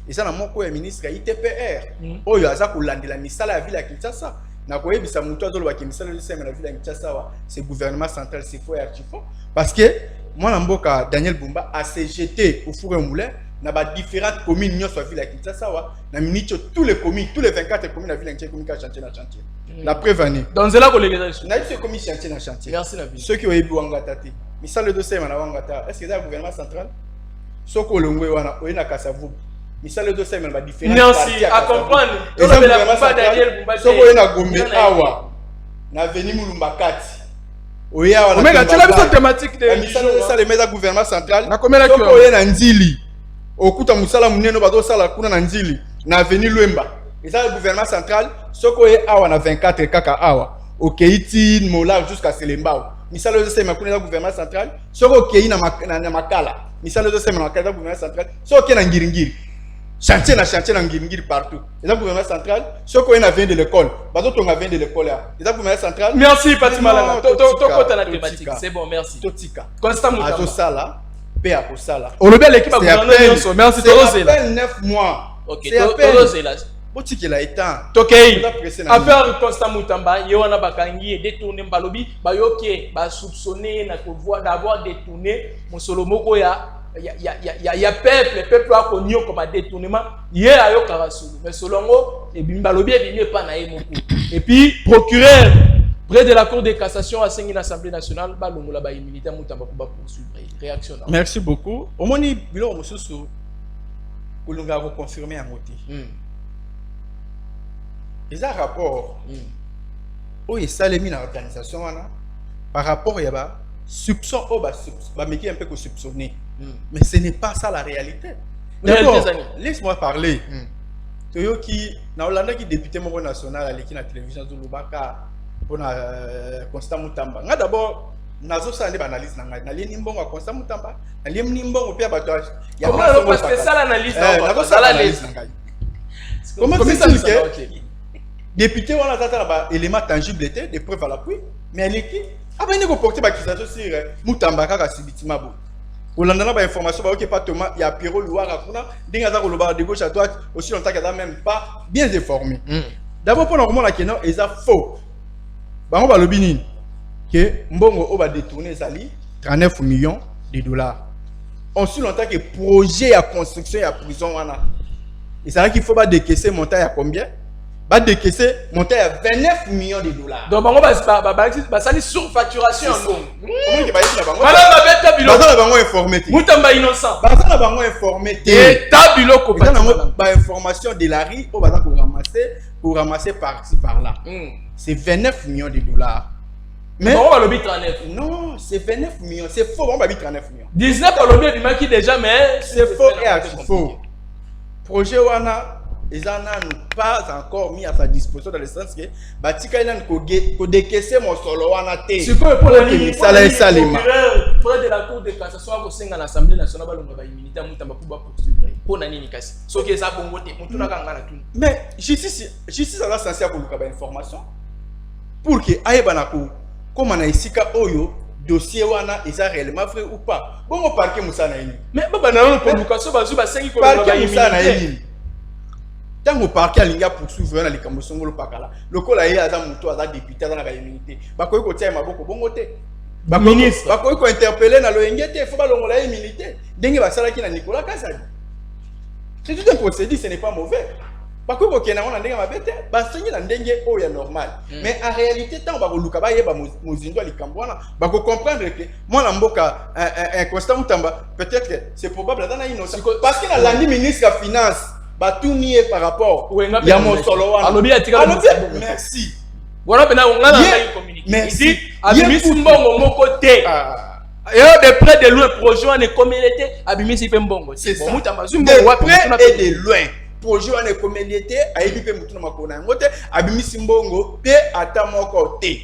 il y a un ministre qui ITPR. Il y a la ministre de la ville à Kinshasa. C'est le gouvernement central, c'est faux et archi-faux. Parce que moi, Daniel Bumba a jeté au four et au moulin dans différentes communes de la ville à Kinshasa. Tous les communes, tous les 24 communes de la ville à Kinshasa, chantier. La prévenue. Dans ce cas, il y a commis chantier dans chantier. Merci, Nabi. Ceux qui ont eu Wangata, mais ça le dossier, est-ce que c'est le gouvernement central? Soko longwe wana oyena kasavu misale do sema ba différent merci à comprendre to le la Bumba Daniel Bumba soko oyena gombe awa na veni mulumba kati oya wana omega tela biso thématique de misale ça le meza gouvernement central na komela soko oyena nzili okuta musala muneno ba do sala kuna na nzili na veni lwemba eza le gouvernement central soko oye awa na 24 kaka awa okeiti mola jusqu'à Selembao misale do sema kuna gouvernement central soko okei na makala misale de semaine dans le gouvernement central, ce qui est en Giringiri. Chantier na Giringiri partout. Les gouvernement central, ce qui est en vient de l'école. Bazo ton vient de l'école là. Les gouvernement central. Merci Fatima Langa. Toi la thématique. C'est bon, merci. Totika. Constant Moutamba. Azo sala, pe ako sala. On le bel équipe à gouvernement. Merci Toro Zela. C'est à peine 9 mois. OK, Toro Zela. Botiki la étant. Tokei. Affaire Constant Moutamba, Yohana Bakangi et détourné Mbalobi, Bayoke, ba soupçonné na d'avoir détourné mon Solomoko ya peuple a connu comme un détournement. Hier a yo Karasulu, mais Solongo et Mbalobi et pas na moko. Et puis procureur près de la Cour de cassation à Sengi l'Assemblée nationale, ba longola ba immunité Moutamba pour poursuivre. Réaction. Merci beaucoup. Au moins ni bilo mosusu ko longa ko confirmer en moti. Les rapports où il s'est mis dans l'organisation par rapport à soupçon, mais un peu que soupçonné. Mais ce n'est pas ça la réalité. D'abord, laisse-moi parler. Toyo qui, dans Hollande qui député national à l'équipe de la télévision de Lubaka pour Constant Moutamba. D'abord, nazo ça analyse na lié nimbongo Constant Moutamba, na lié nimbongo pia batouage. Comment parce que ça l'analyse nazo ça l'analyse. Comment c'est ça que député, on a des éléments tangibles, des preuves à l'appui, mais elle est qui? Ah ben, il faut porter l'accusation sur Moutamba Kaka Sibitimabo. Au lendemain, il y a information, il y a Pierrot Louara, il y a de gauche à droite, aussi longtemps qu'il n'y a même pas bien informé. D'abord, pour nous, la question est faux. On va le dire que Mbongo va détourner 39 millions de dollars. Aussi longtemps que le projet de construction et de prison, et c'est là qu'il faut décaisser montant à combien? Va décaisser monter à 29 millions de dollars. Donc, on va ça surfacturation. Comment tu vas dire là-bas? Voilà, on informé. Moutamba innocent. On va informé. Et tabilo information de la RI, on va ramasser par-ci par-là. C'est 29 millions de dollars. Mais on va le 39. Non, c'est 29 millions. C'est faux, on va 39 millions. 19 on le du qui déjà, mais c'est faux et archi faux. Projet Wana. Ils n'ont pas encore mis à sa disposition dans le sens que Batika il décaissé mon solo wana té. C'est quoi pour la ligne ça la salima. Près de la Cour de cassation au sein de l'Assemblée nationale ba immunité Moutamba pour poursuivre. Pour nani ni kasi. So que ça bongo té mutuna kanga na tout. Mais justice a censé pour le information pour que ayebana ko comme na isika oyo dossier wana est réellement vrai ou pas. Bon parquet musana ini. Mais baba na no convocation bazu ba 5 ko ba immunité. Tant que le parquet a poursuivre les camouflages, le col a été député dans la immunité. Bakoy ko tia maboko bongo te. Ministre. Bakoy ko interpeller na lo engete, il faut pas longola immunité. Dengue ba sala ki na Nicolas Kasadi. C'est tout un procédé, ce n'est pas mauvais. Parce que quand on a ndenge mabete, basengi na ndenge oya normal. Mais en réalité tant ba luka ba yeba mozindo likambwana, ba ko comprendre que moi na mboka un constat mutamba peut-être que c'est probable dans innocent parce que na landi ministre de finance ba tout nier par rapport ya mon solo wana. Merci. Voilà maintenant on a communiqué. Merci. Abimisi mbongo moko te. Et de près de loin projet on est communauté abimisi pe mbongo. C'est ça. De près et de loin. Projet on est communauté ayebi pe mutu na makona ngote abimisi mbongo pe ata moko te.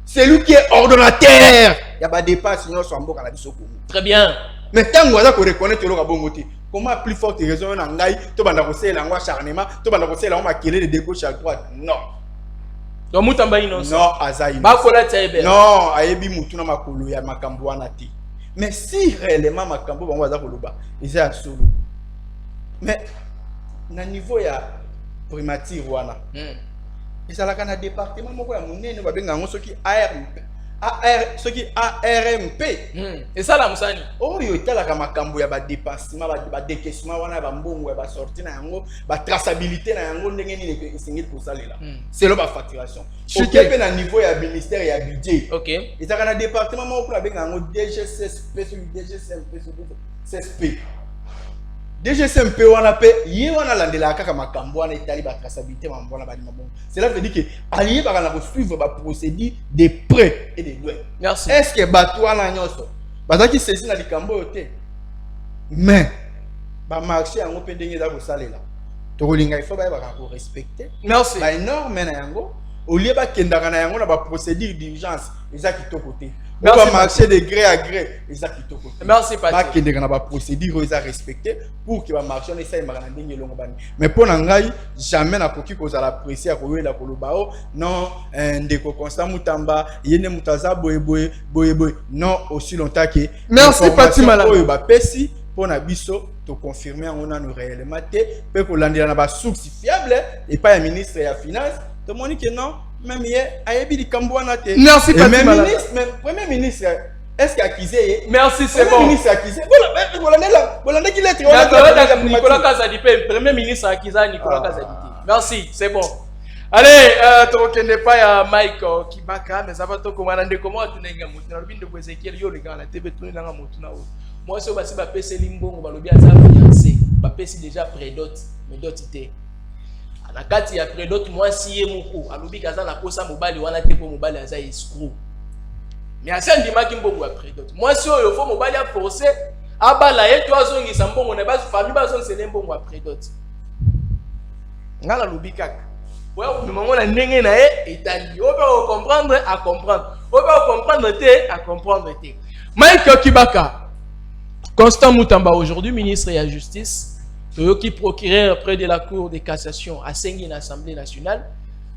C'est lui qui est ordonnateur. Ya ba dépasse sinon so mboka na biso ko. Très bien. Mais tant on ko reconnaître le bongo te. Comment plus forte raison na ngai to banda ko sela ngwa acharnement to banda ko sela ngwa makele de gauche à droite. Non. Donc mutamba innocent. Non, azaï. Bakola tebe. Non, ayebi mutu na makolo ya makambo wana te. Mais si réellement makambo bango za koloba, eza solo. Mais na niveau ya primature wana. Ezalaka na département moko ya monene ba benga ngo soki ARMP. Et ça la musani. Oyo etalaka makambo ya ba dépassement ba décaissement wana ba mbongo ya ba sortie na yango ba traçabilité na yango ndenge nini esengeli ko salela. C'est le ba facturation. OK pe na niveau ya ministère ya budget. OK. Ezalaka na département moko la benga ngo DGCSP DGCSP. DGCMP wana pe ye wana landela kaka makambo wana etali ba traçabilité mambo wana ba nimabo. Cela veut dire que allié ba na suivre ba procédure de près et de loin. Merci. Est-ce que bato wana nyoso bazaki saisi na likambo yote? Mais ba marché yango pe ndenge za ko salela. To kolinga il faut ba ko respecter. Merci. Ba énorme na yango au lieu ba kendaka na yango na ba procédure d'urgence ezaki to côté. On va marcher de gré à gré. Merci, Patrick. Il y a des procédures à respecter pour que marcher mais pour n'engager jamais na koki ko za la presser à kowe la kolobao non ndeko constant mutamba yene mutaza boye non aussi longtemps que merci Patrick Malala ba pesi pour na biso to confirmer on a nous réellement té pe ko landela na ba source fiable et pas un ministre ya finance to moni que non. Même hier, Ayebi di Kambouana te. Merci, même ministre, même premier ministre, est-ce qu'il a accusé? Merci, c'est bon. Premier ministre accusé. Voilà, qu'il est. Nicolas Kazadipe, premier ministre accusé Nicolas Kazadipe. Merci, c'est bon. Allez, tu ne pas à Mike Kibaka, mais ça va te commander comment tu n'es pas mouton. Le bin de Ezekiel, yo les gars, la TV tout n'est pas mouton. Moi, si on va se passer limbo, on va le bien fiancé. Va passer déjà près d'autres, mais d'autres étaient. Na kati ya près d'autres moi si moko alobi kaza na kosa mobali wana te po mobali aza escroc mais asa ndimaki mbongo après d'autres moi si oyo fo mobali a forcer abala ye to azongisa mbongo na basi famille bazongisa mbongo après d'autres ngala lobi kaka ouais maman na ndenge na ye etali oba comprendre à comprendre oba comprendre te à comprendre te Mike Kibaka Constant Mutamba aujourd'hui ministre de la justice qui procureur près de la Cour de cassation à Sengi l'Assemblée nationale,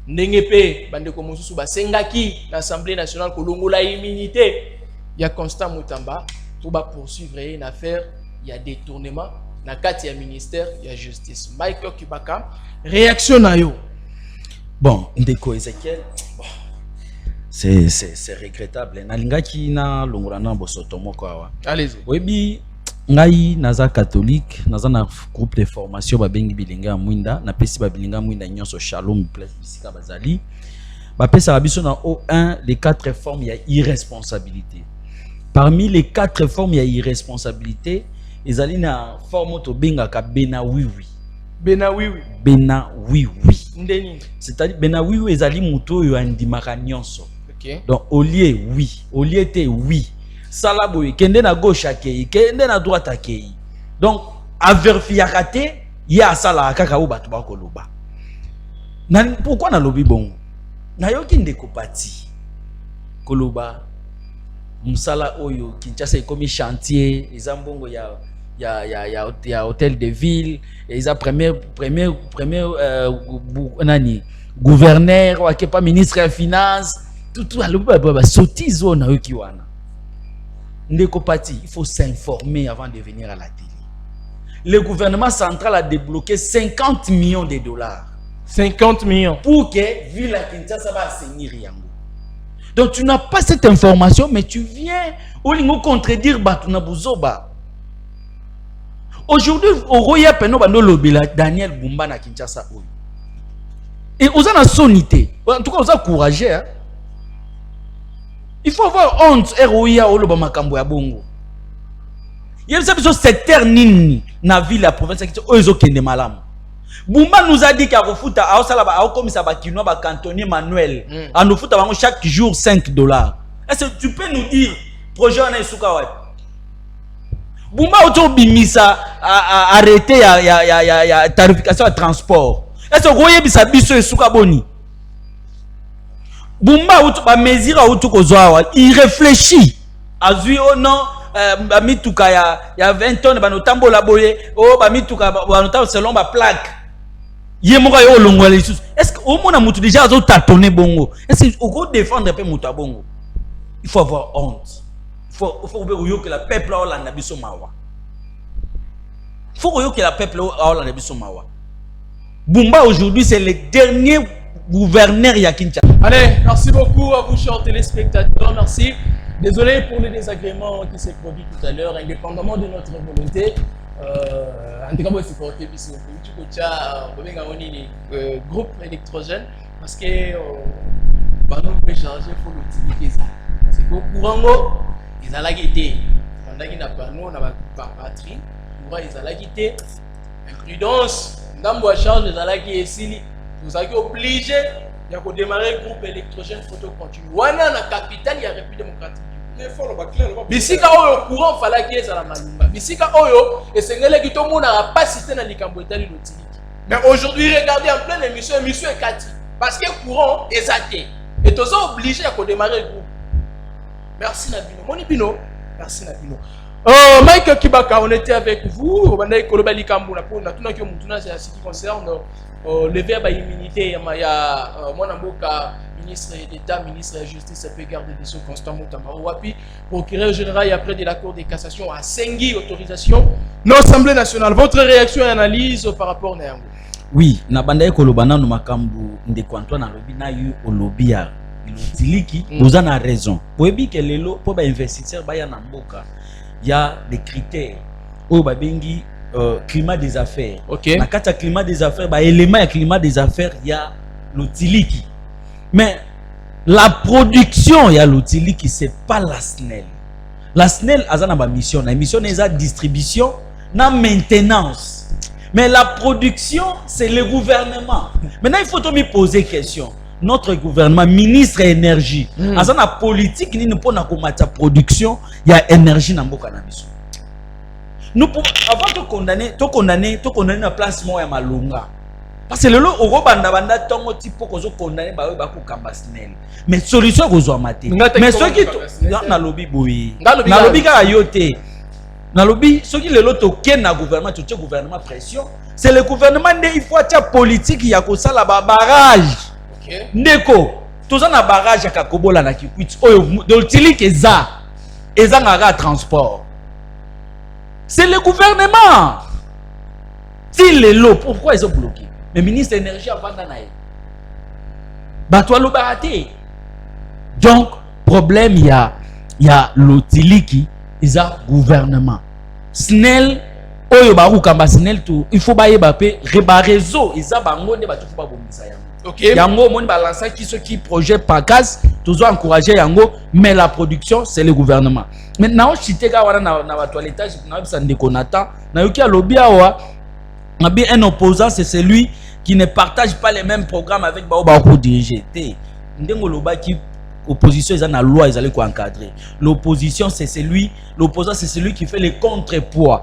Nengepe, Bandeko Mosusu, Sengaki, l'Assemblée nationale, Kolongo la immunité. Il y a Constant Mutamba, tout va poursuivre une affaire, il y a détournement, dans le ministère, il y a justice. Michael Kibaka, réaction à yo. Bon, Ndeko Ezekiel, bon, c'est regrettable. Nalingaki na longorana bosotomo kwa. Allez-y. Webi. Ngai naza catholique naza na groupe de formation babengi bilinga mwinda na pesi ba bilinga mwinda nyonso Shalom place bisika bazali ba pesa biso na O1 les 4 formes il y a irresponsabilité. Parmi les 4 formes il y a irresponsabilité ezali na forme to benga ka bena oui ndeni c'est-à-dire bena oui ezali muto yo andimaka nyonso. OK Donc au lieu oui au lieu te oui Salaboui, kende na gauche akei, kende na droite akei. Donc, à vérifier il y a ça là, kaka ou batu bakoloba. Pourquoi na lobi bon? Na yoki ndeko pati. Koloba, musala oyo, Kinshasa comme chantier, les ambongo ya hôtel de ville, ils a premier gouverneur, ou pas ministre des finances, tout à l'heure, sottise na yoki wana. Ndeko Pati, il faut s'informer avant de venir à la télé. Le gouvernement central a débloqué 50 millions de dollars. 50 millions. Pour que Ville à Kinshasa va assainir Yango. Donc tu n'as pas cette information, mais tu viens au lingo contredire Batuna Buzoba. Aujourd'hui, au Roya Peno Bando Lobila, Daniel Bumba na Kinshasa. Et aux en sonité. En tout cas, aux a courageux. Hein? Il faut avoir honte. ROIA ou le Bamakambo ya bongo. Il y a des secteurs nini na ville la province qui sont eux qui malam. Bumba nous a dit qu'à refout à Osalaba à comme ça ba kinoa ba cantonnier Manuel. À nous foutre chaque jour $5. Est-ce que tu peux nous dire projet en Esouka? Bumba auto bimisa arrêter ya tarification à transport. Est-ce que vous voyez bisa biso Esouka boni? Bumba auto ba mesure auto kozwa il réfléchit. Azui oh non bamituka ya 20 tonnes banotambo la boye oh bamituka banotambo selon ba plaque. Yemoka yo longo les choses. Est-ce que au moins mutu déjà azo tâtonner bongo? Est-ce que au défendre un peu mutu bongo? Il faut avoir honte. Il faut que le peuple a la nabiso mawa. Il faut que le peuple a la nabiso mawa. Bumba aujourd'hui c'est le dernier gouverneur Yakincha. Allez, merci beaucoup à vous chers téléspectateurs, merci. Désolé pour le désagrément qui s'est produit tout à l'heure, indépendamment de notre volonté. En tout cas, moi, je supporte le groupe électrogène parce que nous pouvons charger pour l'utiliser. C'est qu'au courant, ils ont la guité. Pendant qu'ils n'ont pas nous, on a pas batterie. Ils ont la guité. Imprudence. Dans la charge, ils ont la guité ici. Vous êtes obligé de démarrer le groupe électrogène photo continue. On a la capitale, il y a République démocratique. Bisika oyo courant fallait qu'il y ait la malumba. Bisika oyo et c'est que tout le monde n'a pas cité dans les camboytali l'utilité. Mais aujourd'hui, regardez en pleine émission est Kati. Parce que courant est athée. Et tous sont obligés à démarrer le groupe. Merci Nabino. Moni Bino. Merci Nabino. Mike Kibaka, on était avec vous. On a Kolobali Kamboula pour la tuna qui c'est ce qui concerne le verbe à immunité. Il y a mon amboka ministre d'État, ministre de la Justice, et garde des Sceaux Constant Moutamba Wapi, procureur général et après de la Cour de cassation à Sengi, autorisation. L'Assemblée nationale, votre réaction et analyse par rapport à Néango? Oui, na banda kolobana no makambu ndeko Antoine alobi na yu olobi ya ilotiliki oza na raison. Poebi ke lelo po ba investisseur ba ya na mboka. Il y a des critères. Au babengi climat des affaires. OK. Na kata climat des affaires ba élément ya climat des affaires il y a l'otiliki. Mais la production il y a l'otiliki c'est pas la SNEL. La SNEL a na ba mission, la mission est la distribution, na maintenance. Mais la production c'est le gouvernement. Maintenant il faut me poser question. Notre gouvernement, ministre énergie, à la politique, nous ne pouvons pas combattre la production, il y a énergie dans le cannabis. Nous pouvons, avant de condamner un placement à Malunga. Parce que le lot, au banda tongo tipo kozo condamné ba kambasnel. Mais solution kozo maté. Mais ceux qui na lobby boyi. Na lobby ka yote. Na lobby ceux qui le lot token na gouvernement, tout gouvernement pression, c'est le gouvernement il faut tia politique ya ko sala ba barrage. Ndeko, tous en a barrage à Kakobola na Kikwit. Doltili Keza, Ezangara transport. C'est le gouvernement. Si les lots, pourquoi ils ont bloqué? Le ministre de l'énergie a vendu naïe. Batwa lo baraté. Donc, problème il y a l'Otiliki, ils ont gouvernement. SNEL, Oyo Barou Kamba SNEL tout, il faut bailler bapé, réseau, ils ont bango ne batu faut pas bomisa yango. OK. Yango mon balança qui projet par case, toujours encourager yango, mais la production c'est le gouvernement. Maintenant, chité ka wana na toilettage, na bisa ndeko Nathan, na yoki a lobby awa, na bien un opposant c'est celui qui ne partage pas les mêmes programmes avec Baoba pour diriger. Ndengo loba qui opposition ils ont la loi ils allaient encadrer. L'opposition c'est celui, l'opposant c'est celui qui fait les contrepoids.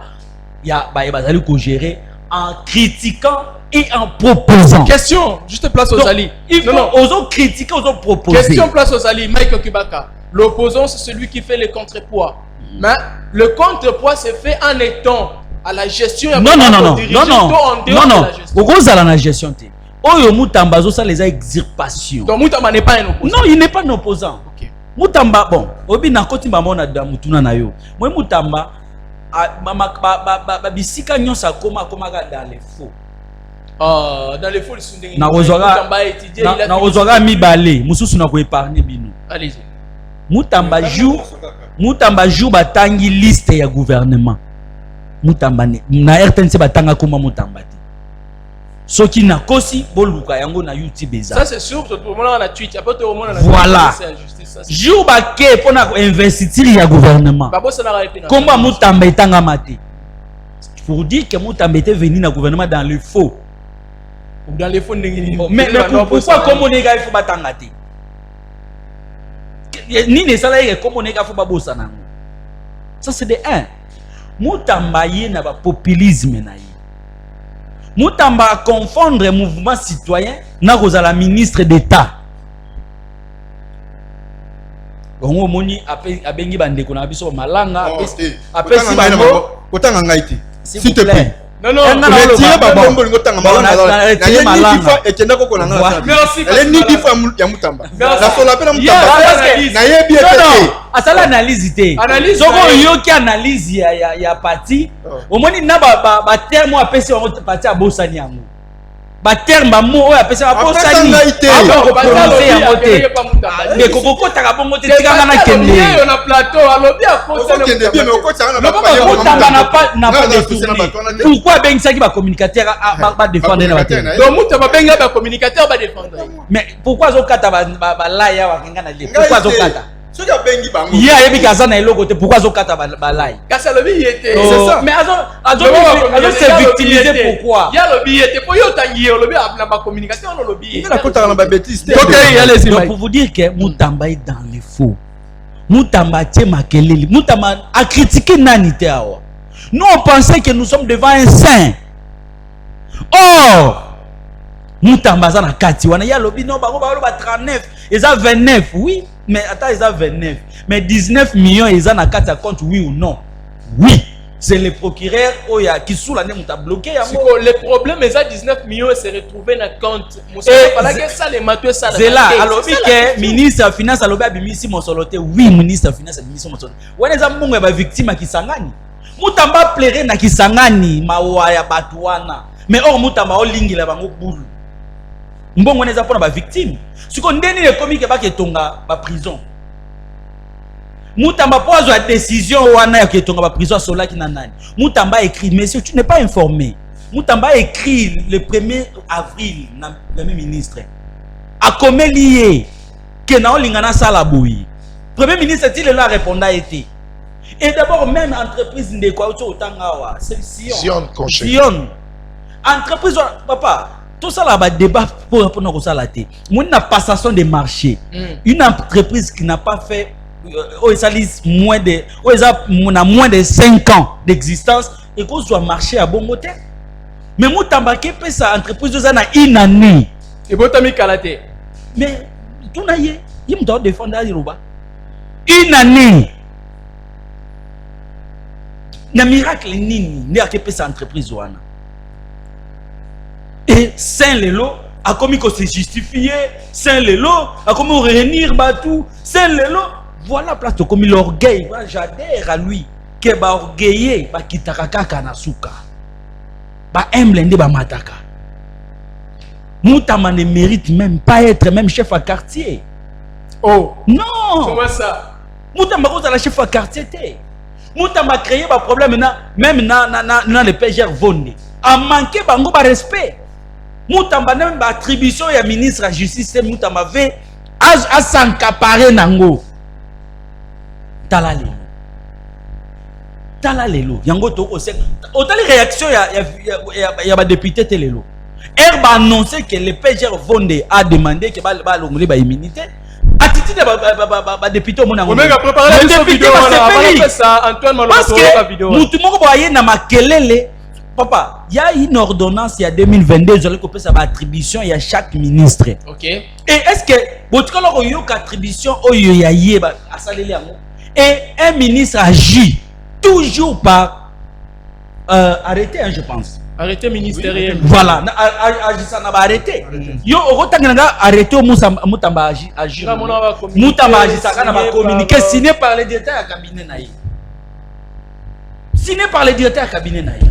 Il y a bazali ko gérer en critiquant et en proposant. Question, juste place aux alliés. Il faut aux critiquer, aux proposer. Question, place aux alliés. Mike Kibaka. L'opposant, c'est celui qui fait les contrepoids. Mais le contrepoids, c'est fait en étant à la gestion. Non. Au gros, à la gestion. Oyo Moutamba, ça les a extirpation. Donc Moutamba n'est pas un opposant. Non, il n'est pas un opposant. Ok. Moutamba, bon, Obi Nakoti Mamona de Moutuna Nayo. Moi, Moutamba, bisika nyonsa koma dans les faux. Dans les faux, na ozwaka mibale mususu na ko épargner bino. Allez-y. Moutamba jour batangi liste ya gouvernement. Moutamba na RTNC batanga koma Moutamba. soki na kosi boluka yango na YouTube eza. Ça c'est sûr, tout le monde a tweet, après tout le monde a voilà. Jour baké pour na investir ya gouvernement. Komba Mutamba etanga mate. Pour dire que Mutamba était venu na gouvernement dans le faux. Dans les faux mais pourquoi comme on est gars il faut batanga te? Ni ne sala ye comme on est gars faut babosa nango. Ça c'est de un. Mutamba yé na ba populisme na ye. Mutamba confondre mouvement citoyen na kozala ministre d'État. Bongo moni abengi bandeko na biso malanga apesi bango kotanga ngaiti s'il te plaît. Non, retirez babombo lingo tanga malanga. Retirez malanga. Et kenda koko na ngala. Merci. Elle ni difa ya Mutamba. La sola pe na Mutamba. Na yebi etete. Asala analyse te. Soko yoki analyse ya parti. Omoni na ba terme apesi on parti a bosani yango. Ba terme ba mo oyo apesi ba bosani. Abo prononcer yango te. Mais kokoko taka bongo te tika na kende. On a plateau alobi a kende bien mais okoti na ba Mutamba na pas détourné. Pourquoi bengisa ki ba communicateur ba défendre na ba te. Donc Mutamba benga ba communicateur ba défendre. Mais pourquoi zokata ba laya wa kenga na lié? Pourquoi zokata? Soki abengi bango. Il y a yebi kaza na eloko te pourquoi zokata ba laya? Kasi lobi yete. C'est ça. Mais azo se victimiser pourquoi? Il y a lobi yete pour yo tangi lobi na ba communicateur no lobi. Il a kota na ba bêtise. OK, allez-y. Donc pour vous dire que Mutamba est dans les faux. Mutamba tie makelele. Mutamba a critiqué nani te awa. Nous on pensait que nous sommes devant un saint. Or Mutamba za na kati wana ya lobi no bango ba 39 eza 29 oui mais attends eza 29 mais 19 millions eza na kati à compte oui ou non oui c'est le procureur oya qui sous l'année muta bloqué ya le problème eza 19 millions se retrouver na compte musa fala que ça les matoué ça c'est là alors que ministre de finance alobi abimisi mosolote oui ministre de finance abimisi mosolote wana eza mbongo ya ba victime kisangani Mutamba plairait na kisangani mawa ya batu wana mais or Mutamba olingila bango bulu mbongo neza pona ba victime siko ndeni le comique ba ketonga ba prison Mutamba pose la décision wana ya ketonga ba prison solaki na nani Mutamba écrit mais si tu n'es pas informé Mutamba écrit le 1er avril na premier ministre a comme lié que na olingana sala boyi premier ministre il là répondant été et d'abord même entreprise de quoi otanga wa c'est Sion entreprise papa tout ça là, débat pour nous ça là. Moi, une passation de marché. Une entreprise qui n'a pas fait, moins de 5 ans d'existence et qu'on soit marché à bon côté. Mais moi, t'embarquer peut ça entreprise de une année. Et bon, t'as mis Kalate. Mais tout n'a y il me doit défendre à Yoruba. Une année. Na miracle nini, n'est-ce que peut ça entreprise wana. Et Saint-Lélo a commis qu'on se justifier, Saint-Lélo a commis qu'on réunir batou, Saint-Lélo, voilà place comme l'orgueil, j'adhère à lui, que ba orgueillé, ba kitakaka kanasuka, ba emblende ba mataka. Mutamba ne mérite même pas être même chef à quartier. Oh non. Comment ça? Mutamba cause la chef à quartier té. Mutamba créé ba problème même na le PGR Vonde. A manqué bango ba respect. Mutamba même ba attribution ya ministre de justice Mutamba veut à s'encaparer nango. Tala lelo. Yango to ose. Autant les réactions ya ba député telelo. Herbe a annoncé que le PGR Vonde a demandé que ba longolé ba immunité. Attitude ba député mon nango. On a préparé la vidéo on a ça Antoine Malo la vidéo. Mutumoko boye na makelele. Papa, il y a une ordonnance il y a 2022, je vais couper sa attribution il y a chaque ministre. OK. Et est-ce que votre color yo attribution oyo ya yeba asaleli yango et un ministre agit toujours par arrêté hein, je pense. Arrêté ministériel. Voilà, agissant na ba arrêté. Yo okotanga arrêté Mutamba agit. Mutamba agissant na ba communiquer signé par le directeur à cabinet na ye. Signé par le directeur à cabinet na ye.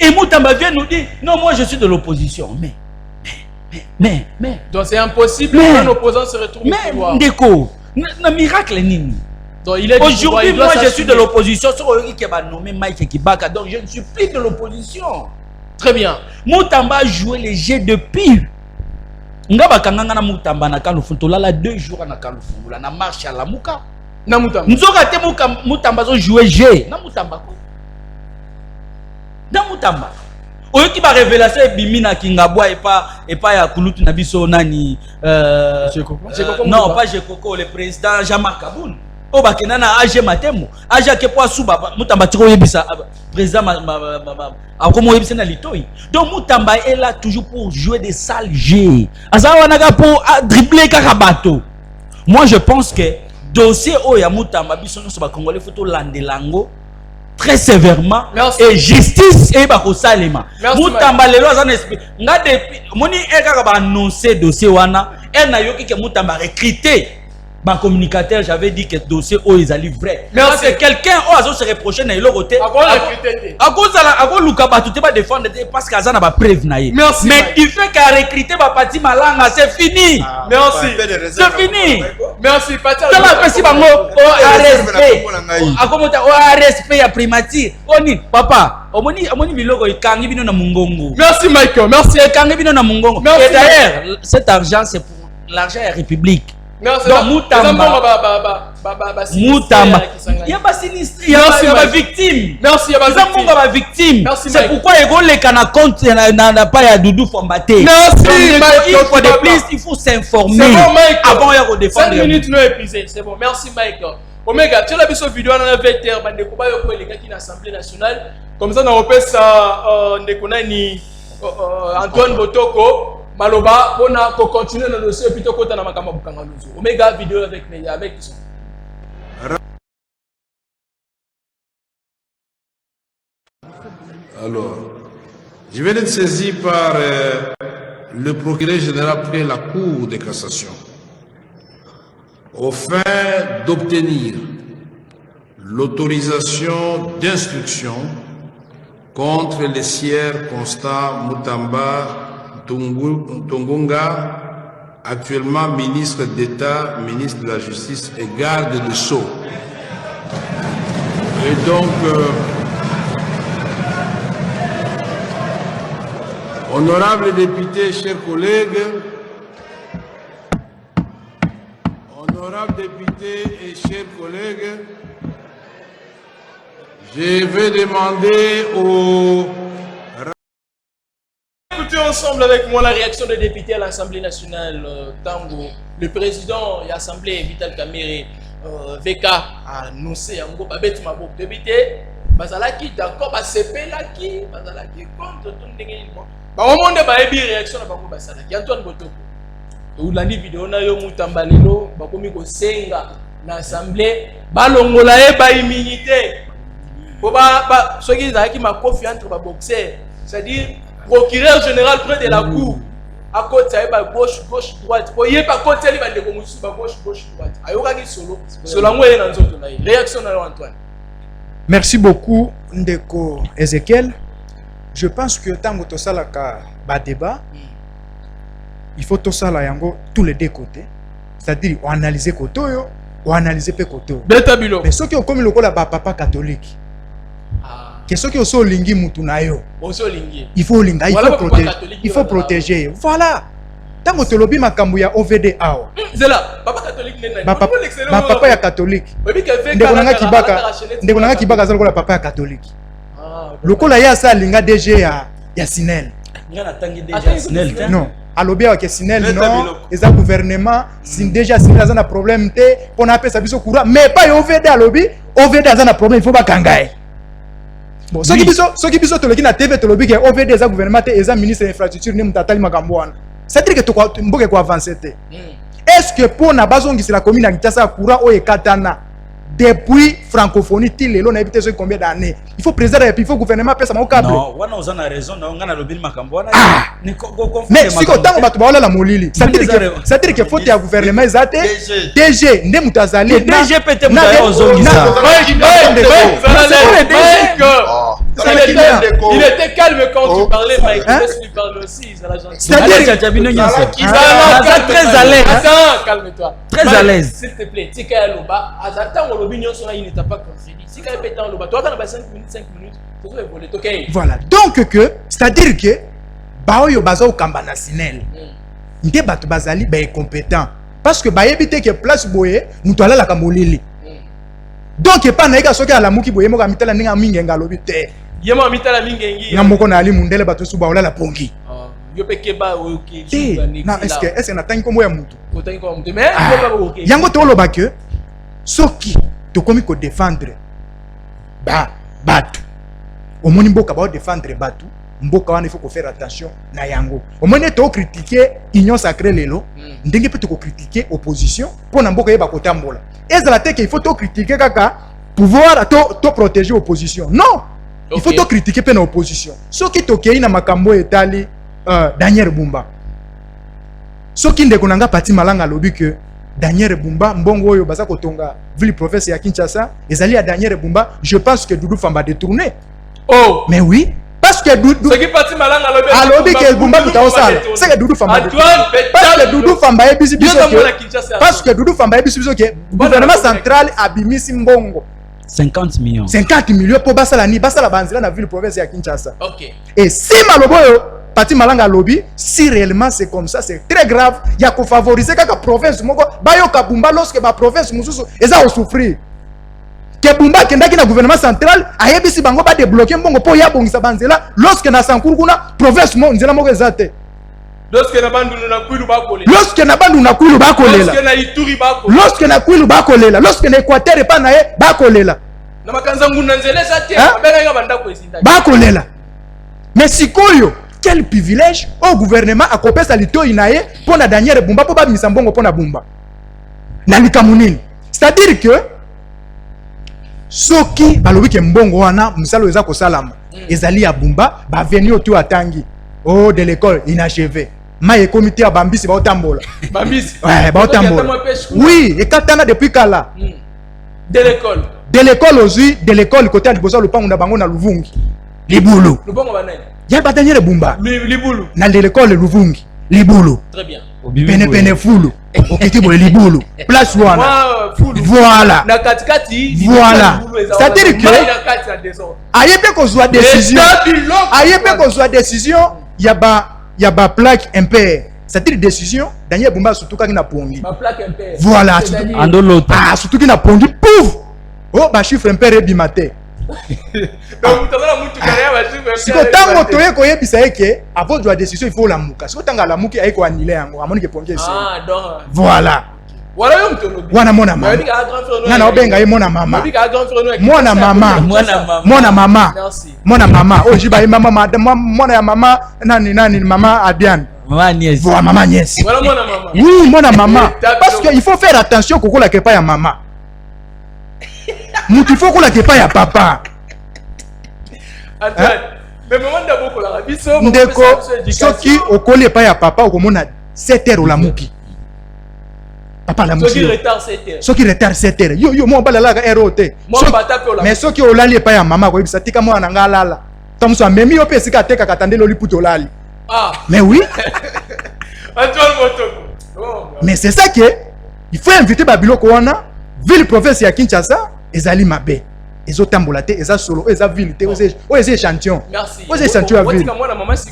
Et Mutamba vient nous dire, non, moi je suis de l'opposition. Mais. Donc c'est impossible qu'un opposant se retrouve au pouvoir. Mais, Ndeko, un miracle nini. Aujourd'hui, moi je suis de l'opposition. Sur qui va nommer Mike Kibaka, donc je ne suis plus de l'opposition. Très bien. Moutamba a joué les jeux de pire. Nga bakanganga na Moutamba na Kalufu tolala 2 jours na Kalufu la na marche à la Muka. Na Moutamba. Nzoka te Moutamba zo jouer jeu na Moutamba ko. Na Moutamba. Oyo ki ba révélation e bimina Kingabwa et pas ya Kulutu na biso nani non pas Jekoko le président Jean-Marc Kaboun. O bakena na AG Matemo AG ke po suba Moutamba tiko yebisa président akomo yebisa na litoi. Donc Moutamba est là toujours pour jouer des sales jeux. Azawa naga pour dribbler kaka bateau. Moi je pense que dossier oya Moutamba biso no ba congolais photo landelango très sévèrement. Merci. Et justice et bako salema. Moutamba lelo azana esprit nga depuis moni ekaka ba annoncer dossier wana et na yoki ke Moutamba recruter ban communicateur. J'avais dit que dossier o ils allaient vrai. Parce que quelqu'un o azo se reprocher na eloko te à cause luka ba tout pas défendre parce que azana ba preuve na ye. Mais tu fais qu'à recruter ba parti malanga c'est fini. Merci. C'est fini. Merci Patia. Ça va passer bango au respect. Akomota au respect ya primature. Oni papa, omoni biloko ikangi bino na mungongo. Merci Michael. Merci ikangi bino na mungongo. Et d'ailleurs, cet argent c'est pour l'argent de la République. Merci. Donc Moutamba. Il y a pas sinistre, il y a pas victime. Merci, il y a pas victime. C'est pourquoi il les cana compte n'a pas ya Doudou Fambaté. Merci. Il faut de plus, il faut s'informer avant de défendre. 5 minutes non épuisé, c'est bon. Merci Michael. Omega, tu as vu cette vidéo dans la VTR, bande ko ba yo les gars qui na l'Assemblée nationale. Comme ça on repère ça ndekona ni Antoine Botoko. Maloba, on a continué dans le dossier plutôt que dans Makama Bukanga Luzo. Omega vidéo avec son. Alors, je vais être saisi par le procureur général près la Cour de cassation au fin d'obtenir l'autorisation d'instruction contre les sieurs Constant Moutamba Tongonga, actuellement ministre d'État, ministre de la Justice et garde de Sceaux. Et donc, honorables députés, chers collègues, honorables députés et chers collègues, je vais demander au... Écoutez ensemble avec moi la réaction des députés à l'Assemblée nationale. Tango, le président de l'Assemblée, Vital Kamerhe, VK, a annoncé un groupe avec ma boucle de députés. Bazalaki d'accord, Basepelaki, Bazalaki contre tout le monde. Au monde de réaction à Bango Basalaki, Antoine Botoko. Ou la vidéo na yo Moutamba lelo, bakomi ko senga na Assemblée, balongola e ba immunité. Pour ba ceux qui ont ma confiance entre ba boxer, c'est-à-dire procureur général près de la cour à côté à gauche droite pour y pas côté il va de gauche droite ayoka ki solo ngo ele na nzoto na réaction na Antoine. Merci beaucoup Ndeko Ezekiel. Je pense que tango to sala ka ba débat il faut to sala yango tous les deux côtés, c'est-à-dire on analyser côté yo on analyser pe côté betabilo mais ceux qui ont comme le la papa catholique que ceux qui ont lingi mutunayo il faut linga il faut protéger voilà tango te lobi makambu ya OVD awa zela papa catholique nena papa ya catholique ndeko nanga kibaka zalo la papa ya catholique lokola ya sa linga DG ya Sinel non alobi wa ke Sinel non eza gouvernement sin déjà Sinel azana problème te pona apesa biso courant mais pas OVD alobi OVD azana problème il faut bakangaye. Bon, ce qui biso toleki na TV tolobi ke OVD eza gouvernement te eza ministre de l'infrastructure ni mutatali makambo wana. C'est-à-dire que to mboke ko avancer te. Est-ce que pour na bazongisi la commune ngitasa courant o ekatana depuis francophonie til lelo na ebité combien d'années? Il faut préserver et puis il faut gouvernement pesa ma câble. Non, wana ozana raison na ngana lobi makambo wana. Mais si ko tango batu ba la molili. C'est-à-dire que faute ya gouvernement ezate DG nde mutazali DG pete mutaya ozongisa. Il était calme quand tu parlais, Mike. Laisse-lui parler aussi. C'est-à-dire que très à l'aise. Attends, calme-toi. Très à l'aise. S'il te plaît, tu sais Loba, attends, l'opinion sur il n'était pas conflit. Si tu as pété en Loba, toi, quand on a 5 minutes, c'est tout évolué. Voilà. Donc que C'est-à-dire que baoyo baza okamba na sinel nde bato bazali ba incompétent parce que bayebi te que place boye mutu alalaka molili donc epa na yeka soki alamuki boye moka mitala ndenge mingenga lobi te yema mitala mingengi nga moko na ali mundele bato su baolala pongi yo peke ba oki na est-ce que natangi kombo ya mutu otangi kombo mutu mais yo ba oki yango toloba que soki tokomi ko défendre bato omoni mboka ba défendre bato mboka wana il faut faire attention na yango omoni to critiquer union sacrée lelo ndenge pe to critiquer opposition pona mboka yeba kotambola ezala te que il faut to critiquer kaka pouvoir to protéger opposition non il faut to critiquer pe na opposition soki to kei na makambo etali Daniel Bumba soki ndeko nanga Pati Malanga lobi que Daniel Bumba mbongo oyo baza kotonga ville province ya Kinshasa ezali ya Daniel Bumba je pense que Doudou Famba détourné mais oui parce que Doudou ce qui Pati Malanga lobi que Bumba tutaosala c'est que Doudou Famba parce que Doudou Famba ebisi biso parce que Doudou Famba ebisi biso que gouvernement central abimisi mbongo 50 millions. 50 millions pour basala ni basala banzela na ville province ya Kinshasa. OK. Et si maloboyo Pati Malanga lobby, si réellement c'est comme ça, c'est très grave. Il y a qu'à favoriser kaka province moko bayo kabumba lorsque ba province mususu eza souffrir. Que Bumba kendaki na gouvernement central ayebisi bango ba débloquer mbongo po ya bongisa banzela lorsque na Sankuru kuna province mo nzela moko ezate. Lorsque na bandu na kwilu ba kolela. Lorsque na bandu na kwilu ba kolela. Lorsque na Ituri ba kolela. Lorsque na kwilu ba kolela. Lorsque na Équateur pa na ye ba kolela. Na makanza nguna nzela zate abena nga banda ko ezinda. Ba kolela. Mais sikoyo quel privilège au gouvernement a copé sa lito inaye pour na Daniel Bumba pour ba misambongo pour na Bumba. Na likamunini. C'est-à-dire que soki balobi ke mbongo wana musalo eza ko salama. Ezali ya Bumba ba venir autour atangi. Oh de l'école inachevé. Maye comité a bambisi ba otambola. Bambisi. Ouais, ba otambola. Oui, et katana depuis kala. De l'école. De l'école aussi, de l'école côté de bosa le pango na bango na Luvungi. Libulu. Lubongo banani. Ya ba Daniel Bumba. Libulu. Na de l'école Luvungi. Libulu. Très bien. Pene pene fulu. Okiti bo Libulu. Place wana. Voilà. Na katikati. Voilà. C'est-à-dire que ayebe ko zwa décision. Ayebe ko zwa décision ya ba plaque impair. C'est-à-dire décision Daniel Bumba surtout quand il a pongi. Ma plaque impair. Voilà. Ando l'autre. Ah surtout qu'il a pongi. Pouf. Oh ba chiffre impair ebimate. Donc tozala mutu kaya ba chiffre impair. Si ko tango toye ko yebisa eke avant de la décision il faut la muka. Si ko tanga la muki ayiko annuler yango amoni ke pongi esi. Ah donc. Voilà. Wala yo mtolobi. Wana mona mama. Nana obenga ye mona mama. Mona mama. Mona mama. Merci. Mona mama. Oh jiba ye mama mona ya mama nani mama Abian. Maman Agnès. Voilà maman Agnès. Voilà mona mama. Oui, mona mama. Parce que il faut faire attention koko la kepa ya mama. Mutu faut ko la kepa ya papa. Attends. Mais maman d'abord la biso. Ndeko soki okoli pa ya papa okomona 7 heures la muki. Papa la muki. Soki retard 7 heures. Soki retard 7 heures. Yo mo bala la ROT. Mais soki olali pa ya mama ko ibisa tika mo na ngalala. Tamuso memi yo pesi ka teka katande loli puto lali. Ah. Mais oui. Antoine Motoko. Mais c'est ça que il faut inviter Babiloko wana ville province ya Kinshasa ezali mabe. Ezotambola te eza solo eza ville te eza échantillon. Merci. Eza échantillon à ville.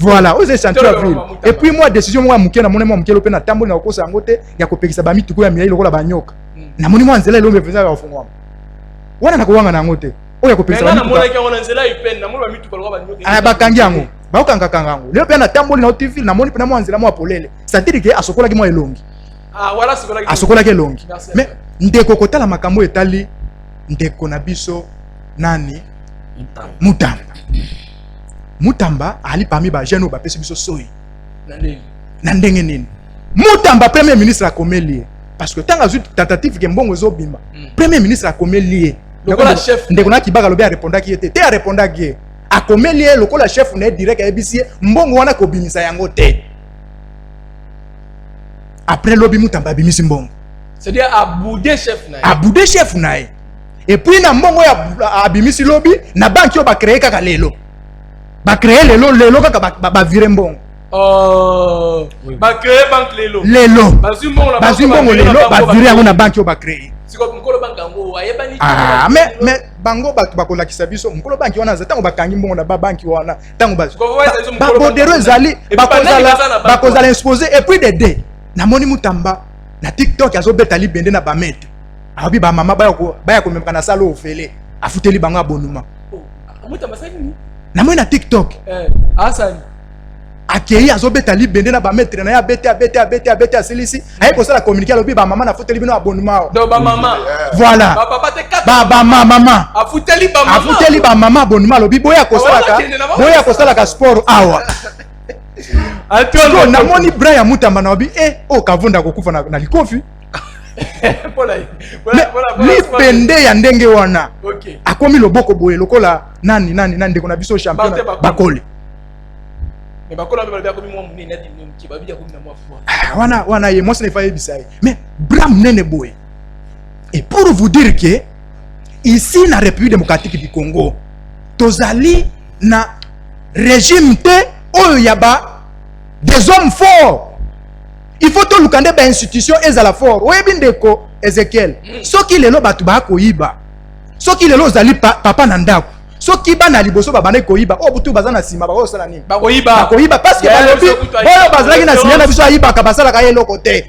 Voilà, eza échantillon à ville. Et puis moi décision moi muke na mona moi muke lope na tamboli na kosa ngote ya kopekisa ba mituko ya milai lokola banyoka. Na moni moi nzela elombe visa ya fungwa. Wana na kuwanga na ngote. Oya kopekisa ba mituko. Na mona ke wana nzela ipenda na mona ba mituko lokola banyoka. Ana bakangi yango. Baokanga kangango. Leo pe na tamboli na otiville na moni pe na moi nzela moi polele. C'est-à-dire que asokola ki moi elongi. Ah voilà sokola ki. Asokola ki elongi. Mais ndeko kotala makambo etali ndeko na biso nani Mutamba ali parmi ba jeune ba pesi biso soyi na ndenge nini Mutamba premier ministre a komeli parce que tanga zu tentative ke mbongo zo bima premier ministre a komeli lokola chef ndeko na kibaka lobi a répondaki te a répondaki a komeli lokola chef na direct a ebisi mbongo wana ko bimisa yango te après lobi Mutamba bimisi mbongo c'est-à-dire aboude chef na et puis na mbongo ya abimisi lobi na banki yo ba créer kaka lelo ba créer lelo kaka ba virer mbongo ba créer banque lelo bazu mbongo lelo ba virer yango na banki yo ba créer siko mkolo bangango ayebani ah mais bango bakola kisabiso mkolo banki wana za tango bakangi mbongo na banki wana tango ba bodero ezali bakozala exposé et puis de deux na moni mutamba na TikTok azobeta libende na ba maître abi ba mama baya ko memka na salo ofele afuteli bango abonuma mutamba sani na moni na TikTok asani akei azobeta libende na ba maître na ya bete asilisi aye ko sala communiquer lobi ba mama na futeli bino abonuma do ba mama voilà ba papa te ba mama afuteli ba mama abonuma lobi boya ko sala ka sport awa Antonio na moni Brian Mutamba na obi o kavunda kokufa na likofi pola libende ya ndenge wana okay akomi loboko boye lokola nani ndeko na biso champion bakoli mais bakola ba komi mo munene na kibabi ya komi na mwa wana ye moi ce n'est pas ebisai mais Bram nene boye et pour vous dire que ici na République démocratique du Congo tozali na régime te oyo yaba des hommes forts. Il faut tout lukande ba institution ezala fort. Oyebi ndeko Ezekiel. Soki lelo batu ba koyiba. Soki lelo zali papa na ndako. Soki bana liboso babana koyiba. O butu bazana sima ba osala nini? Ba koyiba parce que balobi boyo bazalaki na sinya na biso ayiba ka basala ka yelo côté.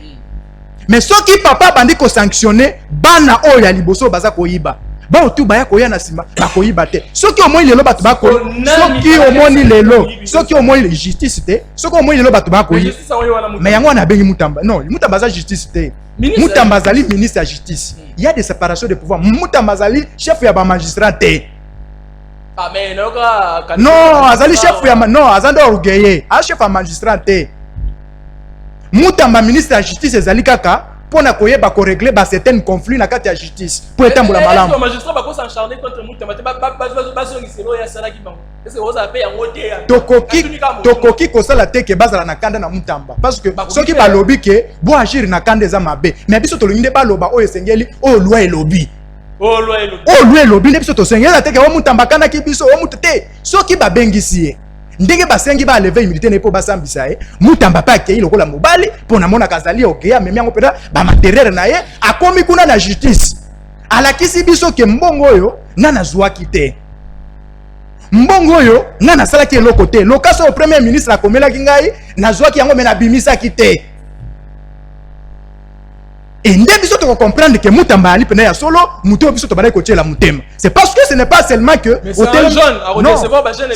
Mais soki papa bandi ko sanctionner bana oyo ya liboso baza koyiba. Ba otu ba ya koya na sima ba koyiba te. Soki o moi lelo batu ba ko soki o moni lelo soki o moi justice te soki o moi lelo batu ba koyi mais yango na bengi Mutamba non Mutamba za justice te Mutamba zali ministre de justice il y a des séparations de pouvoir Mutamba zali chef ya ba magistrat te ah mais non azali chef ya non azando orgueillé a chef ya magistrat te Mutamba ministre de justice ezali kaka pona koyeba ko régler ba certains conflits na kati ya justice pour étambola malamu les magistrats ba ko s'acharner contre Mutamba ba songiselo ya sala ki bango est-ce que vous avez yango te tokoki ko sala te ke bazala na kanda na Mutamba parce que soki ba lobby ke bo agir na kanda za mabe mais biso to linginde ba loba oyo sengeli o loi lobby lobby ne biso to sengela te ke o Mutamba kana ki biso o mutete soki ba bengisi ye ndenge basengi ba lever immunité ne po basambisa ye Mutamba pa akei lokola mobali pona mona kazali okeya memi yango peda ba matériel na ye akomi kuna na justice alakisi biso ke mbongo oyo nana zwaki te mbongo oyo nana salaki eloko te lokaso au premier ministre akomelaki ngai nazwaki yango me nabimisaki te et nde biso to comprendre que Mutamba ali pena ya solo muto biso to balai ko tiela mutema c'est parce que ce n'est pas seulement que mais c'est un jeune à recevoir ba jeune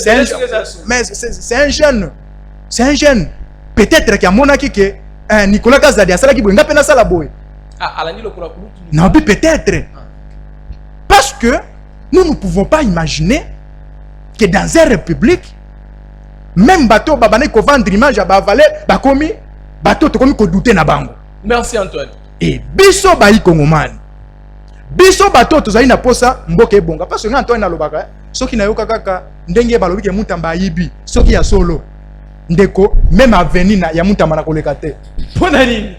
mais c'est un jeune peut-être qu'il a monaki que Nicolas Kazadi a salaki bolinga pena sala boy alani lokola kulutu non peut-être parce que nous ne pouvons pas imaginer que dans une république même bateau babane ko vendre image ba valer ba komi bateau to komi ko douter na bango. Merci Antoine. Et biso bayi kongomani biso bato tozali na posa mboka ebonga parce que Antoine na lobaka soki na yoka kaka ndenge balobi ke Mutamba yibi soki ya solo ndeko même avenir na ya Mutamba na koleka te pona nini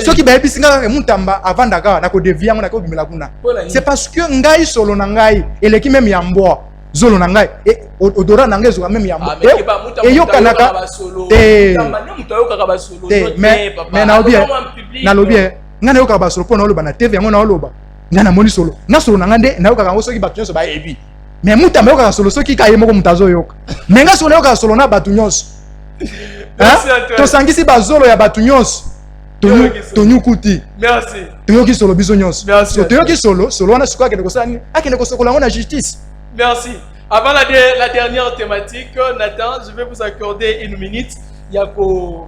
soki ba yebi singa Mutamba avandaka na ko devia ngo na ko bimela kuna c'est parce que ngai solo na ngai eleki même ya mboa zolo na ngai et odora na ngai zo même ya mboa et yoka naka mais na obi na lobi ngana yoka ba solo pona oloba na TV yango na oloba ngana moni solo na solo na ngande na yoka kango soki batu nyonso ba yebi mais Mutamba yoka solo soki ka yemoko mutazo yoka mais nga solo yoka solo na batu nyonso to sangisi ba zolo ya batu nyonso tonyukuti merci toyoki solo biso nyonso so toyoki solo wana siko akende kosala nini akende kosokola ngo na justice. Merci. Avant la dernière thématique, Nathan, je vais vous accorder une minute. Yako,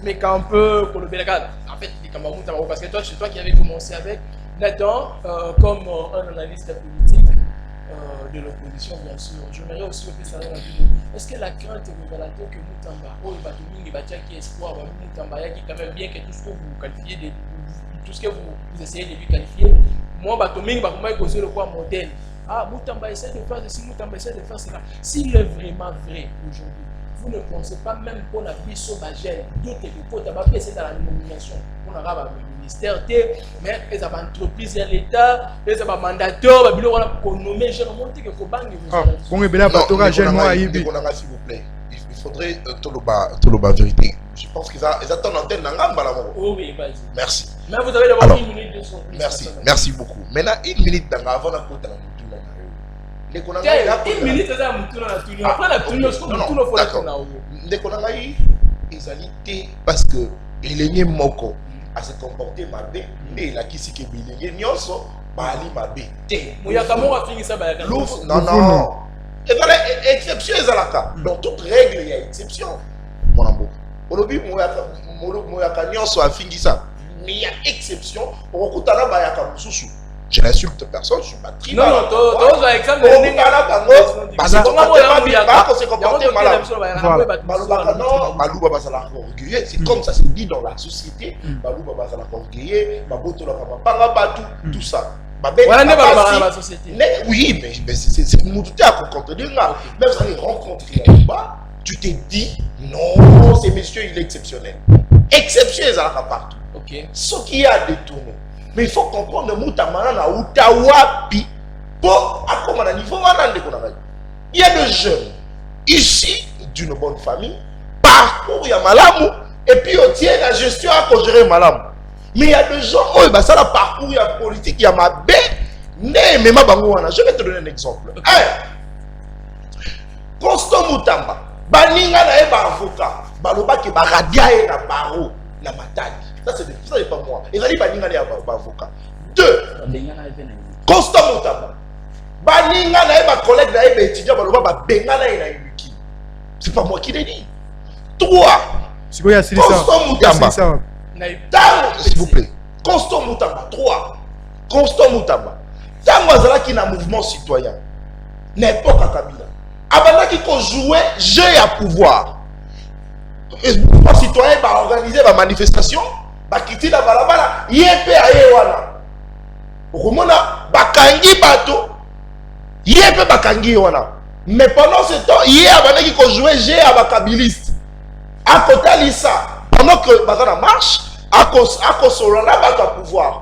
mais qu'un peu pour le Bélaga. En fait, parce que toi, c'est toi qui avais commencé avec Nathan, comme un analyste politique de l'opposition, bien sûr. J'aimerais aussi savoir est-ce que la crainte est révélateur que Mutamba, oh, il va tenir, il va dire qu'il y a espoir, Mutamba, qui quand même bien que tout ce que vous qualifiez de tout ce que vous essayez de lui qualifier, moi, Batoming, va comment causer le quoi modèle. Ah, Mutamba essaie de faire ceci, Mutamba essaie de faire cela. S'il est vraiment vrai aujourd'hui, vous ne pensez pas même pour la biso bagel, tout est pour tabac, c'est dans la nomination pour la ministère, mais les entreprises et l'État, les mandataires, les gens qui ont nommé, je remonte que Kobangi. Bon, et bien là, Batora, j'ai moi, s'il vous plaît. faudrait tout le vérité. Je pense qu'ils attendent l'antenne d'Angamba là. Oui, vas-y. Merci. Mais vous avez d'abord une minute de son. Merci beaucoup. Maintenant, une minute d'Angamba avant la côte à la mouture. Une minute à la mouture à la tournée. Après la tournée, il faut la tournée. Ndekonangai, ils allaient parce que il est moko à se comporter mal, mais il a qui s'est qu'il nyonso bali mabe. Mouyaka mo fini ça ba. Non. Et voilà, exception ezalaka. Dans toute règle, il y a exception. Mon amour. Olobi mouyaka nyonso a fini ça. Mais il y a exception. Okutana ba yaka mususu. Je n'insulte personne, je suis pas tribal. Non, tu as exemple de parce que comment se comporter malade. Balouba bazala orgueilleux, c'est comme ça se dit dans la société. Balouba bazala orgueilleux, baboto la panga batou, tout ça. Oui, mais c'est nous tout à rencontrer. Même si on rencontre là-bas, tu te dis non, ce monsieur il est exceptionnel. Exception est là partout. Ce qui a détourné. Mais il faut comprendre Moutamana na Utawapi pour à un niveau. Il y a des jeunes ici d'une bonne famille, parcours il y a malamou et puis on tient la gestion à gérer malamou. Mais il y a des gens où ça la parcours il y a politique il y a ma bé mais ma bangoana. Je vais te donner un exemple. Constant Moutamba baninga na eba avocat baloba ki ba radia e na baro na matadi. Ça c'est pas moi. Et allez baninga na avocat. 2. Constant Moutamba baninga na eba collègue na eba étudiant baloba ba benga na ina yuki. C'est pas moi qui l'ai dit. 3. Constant Moutamba. S'il vous plaît. Constant Moutamba. 3. Constant Moutamba. Tango azala qui na mouvement citoyen. N'importe à Kabila. Abanda qui peut jouer jeu à pouvoir. Le mouvement citoyen va organiser la manifestation. Va quitter la balabala. Yépe a yewana. Okumona bakangi bato. Yépe bakangi yewana. Mais pendant ce temps, yé abanda qui peut jouer jeu à bakabiliste. À côté Lisa. Pendant que bazana marche. Ako solana bato à pouvoir.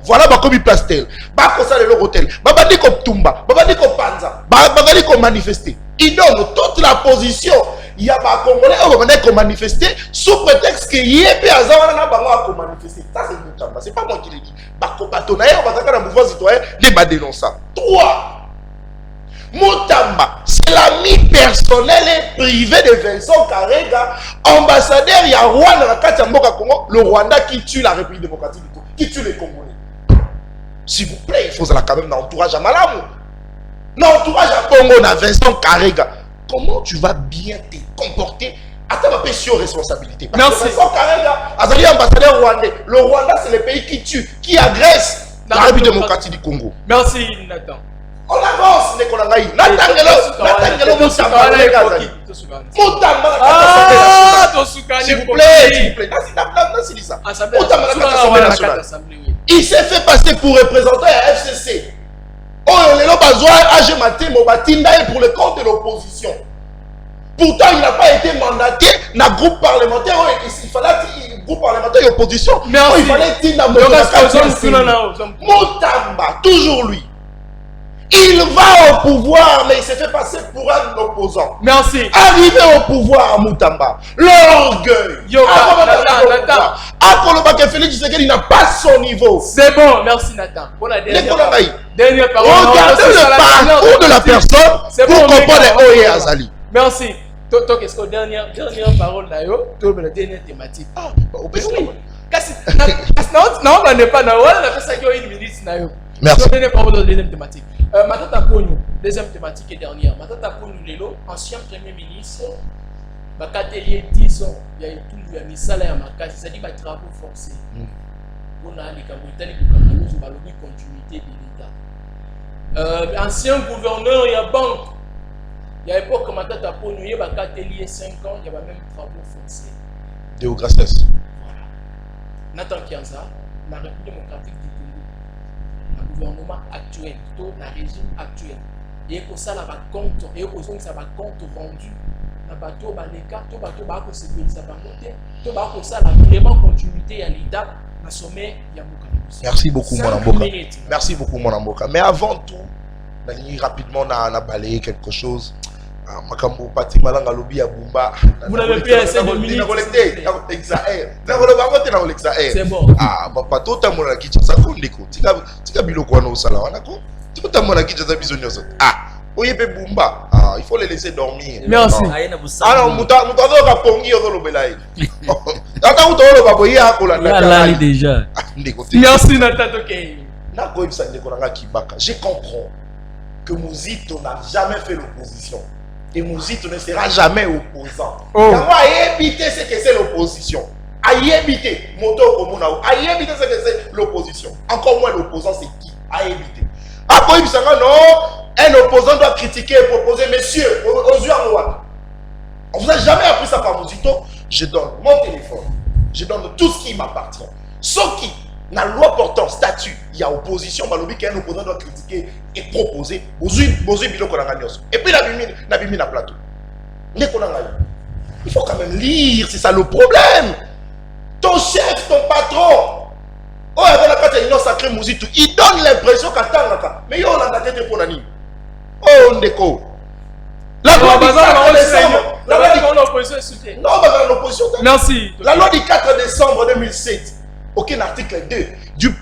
Voilà bakomi plastel. Bako sa le hôtel. Babandi ko tumba. Babandi ko panza. Babandi ko manifester. Il donne toute la position. Il y a ba congolais qui vont ko manifester sous prétexte que yépe azawana na bango ko manifester. Ça c'est Moutamba. C'est pas moi qui l'ai dit. Bako batonaye on va dans le mouvement citoyen les ba dénoncer. 3. Moutamba, c'est l'ami personnel et privé de Vincent Karega, ambassadeur il y a Rwanda Congo, le Rwanda qui tue la République démocratique du Congo, qui tue les Congolais. S'il vous plaît, il faut ça quand même dans l'entourage à Malamu. Dans l'entourage à Congo, on a Vincent Karega. Comment tu vas bien te comporter à ta sur responsabilité? Parce que Vincent Karega, Azali ambassadeur rwandais. Le Rwanda, c'est le pays qui tue, qui agresse la République démocratique du Congo. Merci, Nathan. On avance, Nekolangaï. S'il vous plaît. Il s'est fait passer pour représentant à FCC. Oh, le pour le compte de l'opposition. Pourtant, il n'a pas été mandaté dans le groupe parlementaire. Il fallait un groupe parlementaire et opposition. Il fallait Moutamba, toujours lui. Il va au pouvoir, mais il s'est fait passer pour un opposant. Merci. Arrivé au pouvoir à Moutamba, l'orgueil. Félix Tshisekedi, il n'a pas son niveau. C'est bon, merci Nathan. Pour la dernière parole. Regardez le parcours de la personne pour comprendre Oye Azali. Merci. Qu'est-ce que dernière parole là, la dernière thématique. Ah, non, on n'est pas dans une minute. Merci. Dernière parole de la deuxième thématique. Matata Pogno, deuxième thématique et dernière. Matata Pogno Lelo, ancien premier ministre, Bakatelier 10 ans, il y a tout le misala à Makasi, c'est-à-dire des travaux forcés. On a les Kabouitani pour Kamalou, sur la continuité de l'État. Ancien gouverneur, il y a banque. Il y a époque Matata Pogno, il y a Bakatelier 5 ans, il y a même travaux forcés. Déo Grasses. Voilà. Nathan Kianza, la République démocratique du gouvernement actuel, tout le régime actuel. Et pour ça, la compte, et pour ça, va compte rendu. La bateau, les cas, tout bateau, se paye, ça va monter. Tout bateau, ça, la vraiment continuité à l'État, le sommet, il y a beaucoup de choses. Merci beaucoup, mon Amboka. Merci beaucoup, mon Amboka. Mais avant tout, rapidement, on a balayé quelque chose. Makambo Patrick Malanga lobby à Bumba. Vous n'avez plus assez de minutes. C'est bon. Ah, papa, tout le monde a quitté ça. Tika biloko no sala wana ko. Tout le monde a quitté ça bisogno ça. Ah, oyepe Bumba. Ah, il faut les laisser dormir. Merci. Alors, muta ka pongi yo lo belai. Ata muta lo baboyi akola na. Là déjà. Merci Natato Kei. Na ko ibisa ndeko nanga Kibaka. Je comprends que Mouzito n'a jamais fait l'opposition. Et Mouzito ne sera jamais opposant. Yango a évité ce que c'est l'opposition. A évité moto komuna. A évité ce que c'est l'opposition. Encore moins l'opposant c'est qui? A évité. Après ibisa non, un opposant doit critiquer et proposer monsieur on vous a jamais appris ça par Mouzito. Je donne mon téléphone. Je donne tout ce qui m'appartient. Sauf qui dans la loi portant statut, il y a opposition, qu'un opposant doit critiquer et proposer. Et puis la bimi na plateau. Il faut quand même lire, c'est ça le problème. Ton chef, ton patron, oh, sacré Mouzito, il donne l'impression qu'attends, mais il a tête pour nani. Oh, ndeko. La loi du 4 décembre. Merci. La loi du 4 décembre 2007. Aucun article 2 du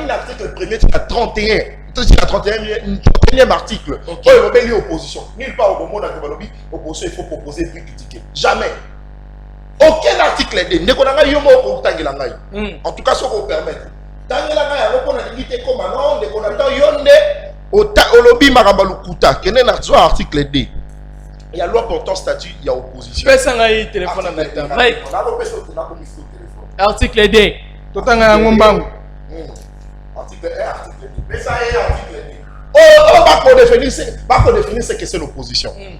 l'article 1er à 31. À 31e article. Il opposition. Nulle part au moment où l'opposition, il faut proposer et puis critiquer. Jamais. Aucun article 2. En tout cas, ce qu'on permet. Article 2. Il y a loi portant statut, il y a opposition. Téléphone article 2. Article 1, article 2. Mais ça est article 2. Oh, on va définir ce que c'est l'opposition. Il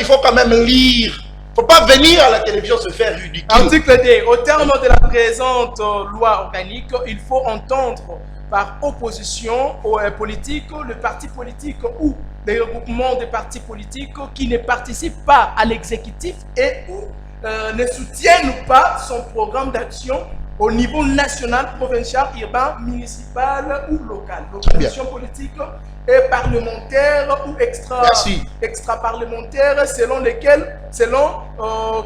faut quand même lire. Il ne faut pas venir à la télévision se faire ridicule. Article 2. Au terme de la présente loi organique, il faut entendre par opposition aux politiques, le parti politique ou des regroupements de partis politiques qui ne participent pas à l'exécutif et ou ne soutiennent pas son programme d'action au niveau national, provincial, urbain, municipal ou local. L'opposition politique est parlementaire ou extra-parlementaire selon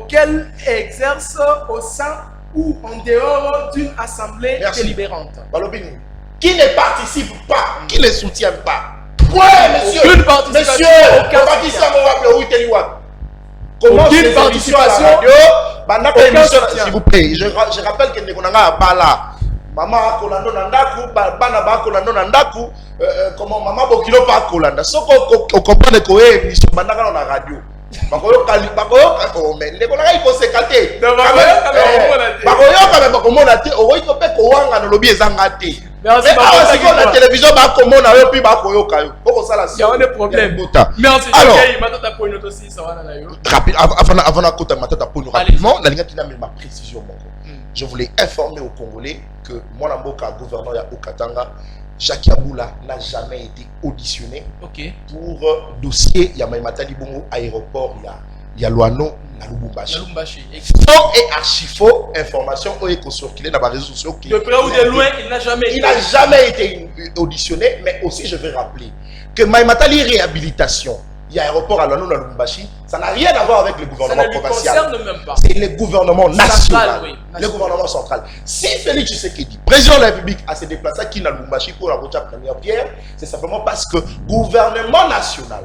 qu'elle exerce au sein ou en dehors d'une assemblée délibérante. Balobini, qui ne participe pas, qui ne soutient pas. Ouais, monsieur, comment aucune participation, s'il vous plaît, je rappelle que nous avons Bala. Maman a kolando nandaku, bana ba kolando nandaku, comment maman bokilo pa kolanda. So ko comprendre ko émission bandaka na radio. Bakoyo kali bakoyo ko mais ndeko na il faut se calter. Bakoyo ka ba ko mona te o ko pe ko wanga no lobi ezanga te. Mais la télévision va comme on a eu puis va koyo kayo. Boko sala si. Il y a des problèmes. Merci. Alors, matata poino aussi ça va na yo. Rapide avant na kota matata poino rapidement, la ligne qui n'a même ma précision mon. Je voulais informer aux Congolais que mon amboka gouverneur ya Okatanga Jacques Yaboula n'a jamais été auditionné pour dossier Yamaïmatali Bongo aéroport il y a Luano na Lubumbashi. Faux et archi-faux information ont été circulées dans les réseaux sociaux. De près ou de loin, il n'a jamais été auditionné, mais aussi je vais rappeler que Maïmatali réhabilitation, il y a aéroport à Luano na Lubumbashi, ça n'a rien à voir avec le gouvernement provincial. Ça ne concerne même pas. C'est le gouvernement national, le gouvernement central. Si Félix Tshisekedi, président de la République, a se déplacé à Lubumbashi pour la première pierre, c'est simplement parce que gouvernement national.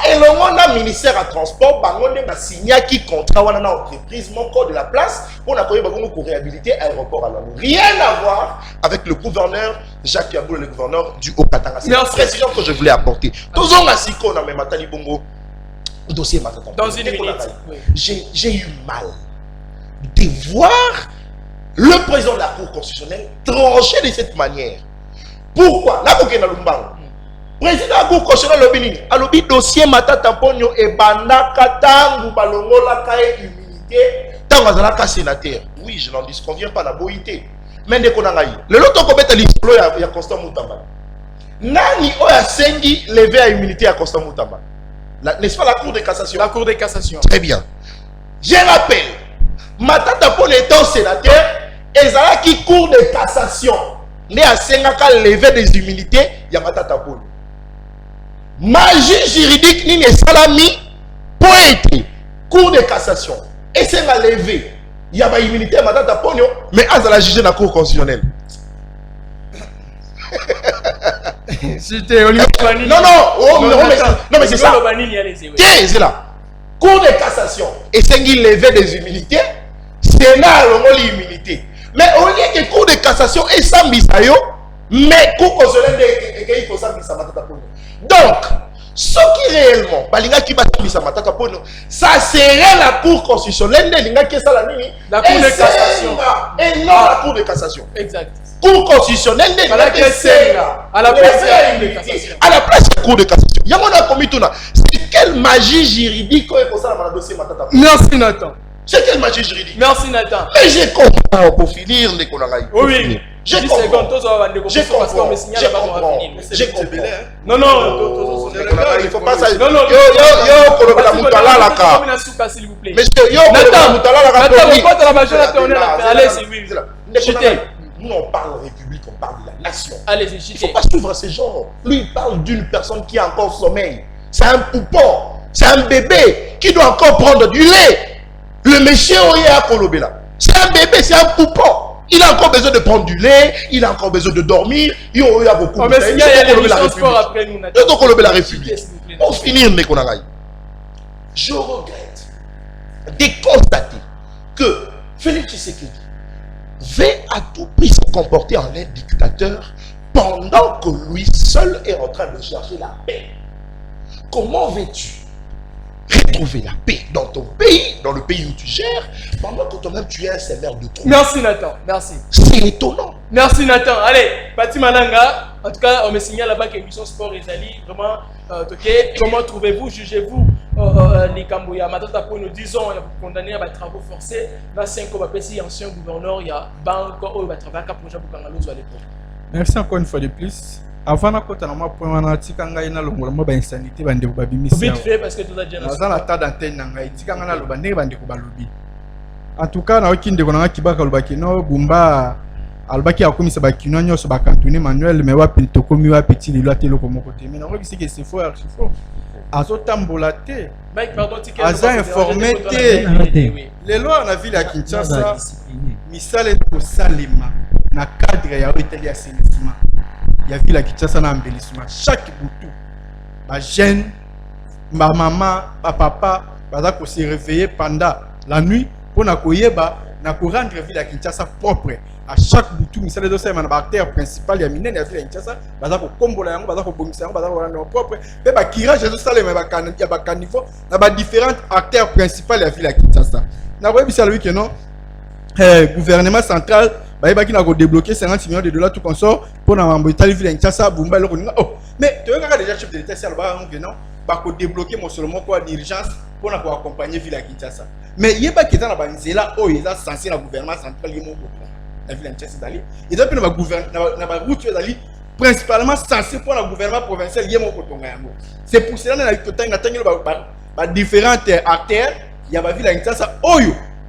Et le ministère à transport, a signé qui contrat ou entreprise mon code de la place pour réhabiliter l'aéroport à Luano. Rien à voir avec le gouverneur Jacques Yaboula, le gouverneur du Haut-Katanga. C'est la précision que je voulais apporter. Tous on a si qu'on a même Matali Bongo dossier Matata. Dans une minute. J'ai eu mal de voir le président de la Cour constitutionnelle trancher de cette manière. Pourquoi? Là, vous président de la Cour constitutionnelle lobby a lobby dossier Matata Ponyo et Bandaka Tangu Balongola Kaye immunité Tangu Azalaka sénateur. Oui, je n'en disconviens pas la boïté. Mais de Konangaï. Le lot on commet l'islo il y a Constant Moutamba. Nani Oya Sengi levé à immunité à Constant Moutamba. N'est-ce pas la Cour de cassation? La Cour de cassation. Très bien. Je rappelle, Matata Ponyo étant sénateur, Ezala qui Cour de cassation. Né à Sengaka levé des immunités, il y a Matata Ponyo. magie juridique nini esalami po ete cour de cassation esenga levé ya ba immunité ya matata ponyo mais azala juge na cour constitutionnelle. Non, mais c'est ça. Tiens, c'est là. Cour de cassation et c'est lever des immunités, Sénat a l'immunité. Mais au lieu que Cour de cassation et Sambisayo, mais Cour constitutionnelle il faut Sambisa Matata Pono. Donc, ce qui réellement, Balinga qui va Sambisa Matata Pono, ça serait la Cour constitutionnelle, la Cour de cassation et non la Cour de cassation. Exact. Cour constitutionnelle à la place de Cour de cassation. Il y a mon commis tout là. C'est quelle magie juridique qu'on est pour ça dans le dossier Matata. Merci Nathan. C'est quelle magie juridique. Merci Nathan. Mais j'ai compris pour finir les Konagaï. Oui. J'ai compris. J'ai compris. Non, il faut pas ça. Non, s'il vous plaît. Monsieur, nous on parle en République, on parle de la nation. Allez-y, il ne faut pas suivre ces gens. Lui, il parle d'une personne qui a encore sommeil. C'est un poupon, c'est un bébé qui doit encore prendre du lait. Le monsieur Oya Kolobela, c'est un bébé, c'est un poupon. Il a encore besoin de prendre du lait, il a encore besoin de dormir. Il y a beaucoup de temps. Il y a l'émission sport après nous. La République. Pour finir, je regrette de constater que Félix Tshisekedi veut à tout prix se comporter en un dictateur pendant que lui seul est en train de chercher la paix. Comment veux-tu retrouver la paix dans ton pays, dans le pays où tu gères, pendant que toi-même tu es un sévère de trou? Merci Nathan, merci. C'est étonnant. Merci Nathan. Allez, Pati Malanga, en tout cas on me signale là-bas que l'émission Sport et Zali, vraiment, comment trouvez-vous, jugez-vous les Cambouya Matata pour nous disons, il y a condamné à des travaux forcés, dans 5 ans, il y a ancien gouverneur, il y a banque, il y a travaillé à projet pour Kangalozo à l'époque. Merci encore une fois de plus. Avant de côté, on a point on a tikanga ina longola ba insanité bande ko babimisi. Vite fait parce que tout a déjà dans la tas d'antenne nanga tikanga na loba ndenge bande ko balobi. En tout cas na okinde ko nanga kibaka loba kino bumba albaki akomisa ba kino nyoso ba cantonné manuel mais wa pinto komi wa petit lilo atelo ko moko te mais na ko que c'est faux archi faux. Azo tambola te. Mike pardon tikanga. Aza informé te. Les lois na ville à Kinshasa misale ko salima na cadre ya hôtel assainissement. Il y a vu la Kinshasa na embellissement chaque boutou ma jeune ma maman ma papa baza ko se réveiller pendant la nuit pour na koyeba na ko rendre ville à Kinshasa propre à chaque boutou misale do sema na artère principale ya minene ya ville à Kinshasa baza ko kombola yango baza ko bongisa yango baza ko rendre propre pe ba kirage do salema ba caniveau na ba différentes artères principales ya ville à Kinshasa na koyebisa lui que non gouvernement central qui n'a débloqué 50 millions de dollars tout consort pour n'avoir pas ville Kinshasa Bumba le oh mais tu vois déjà chef de l'État c'est là-bas non pas débloquer mon seulement quoi d'urgence pour accompagner ville Kinshasa mais il y a pas qui dans la banzela oh il est censé le gouvernement central il la ville Kinshasa d'aller il doit pas le gouvernement na ba route d'aller principalement censé pour le gouvernement provincial il y a mon kotonga yango c'est pour cela na kotonga tangelo ba différentes artères il y a ba ville Kinshasa oh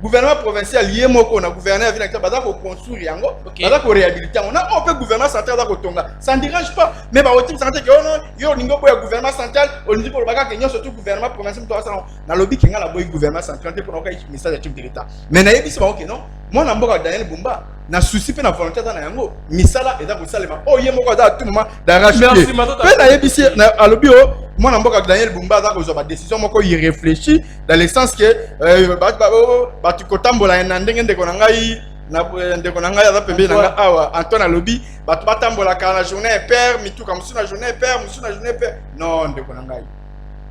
gouvernement provincial lié moko na gouverneur ville Kinshasa baza ko construire yango baza ko réhabiliter on a peu gouvernement central da ko tonga ça ne dérange pas mais ba otime santé que non yo ningo boya gouvernement central on dit ko baka kenyo surtout gouvernement provincial to ça na lobby kenga na boy gouvernement central te pour na ka message de chef de l'État mais na yebisi ba OK non moi na mboka Daniel Bumba na souci pe na volonté na yango misala eza ko salema oh ye moko da tout moment d'arracher pe na yebisi na alobi o moi na mboka Daniel Bumba za ko zo ba décision moko y réfléchit dans le sens que tu kotambola na ndenge ndeko na ngai na ndeko na ngai aza pembe na nga awa Antoine alobi batu batambola ka na journée père mituka musu na journée père musu na journée père non ndeko na ngai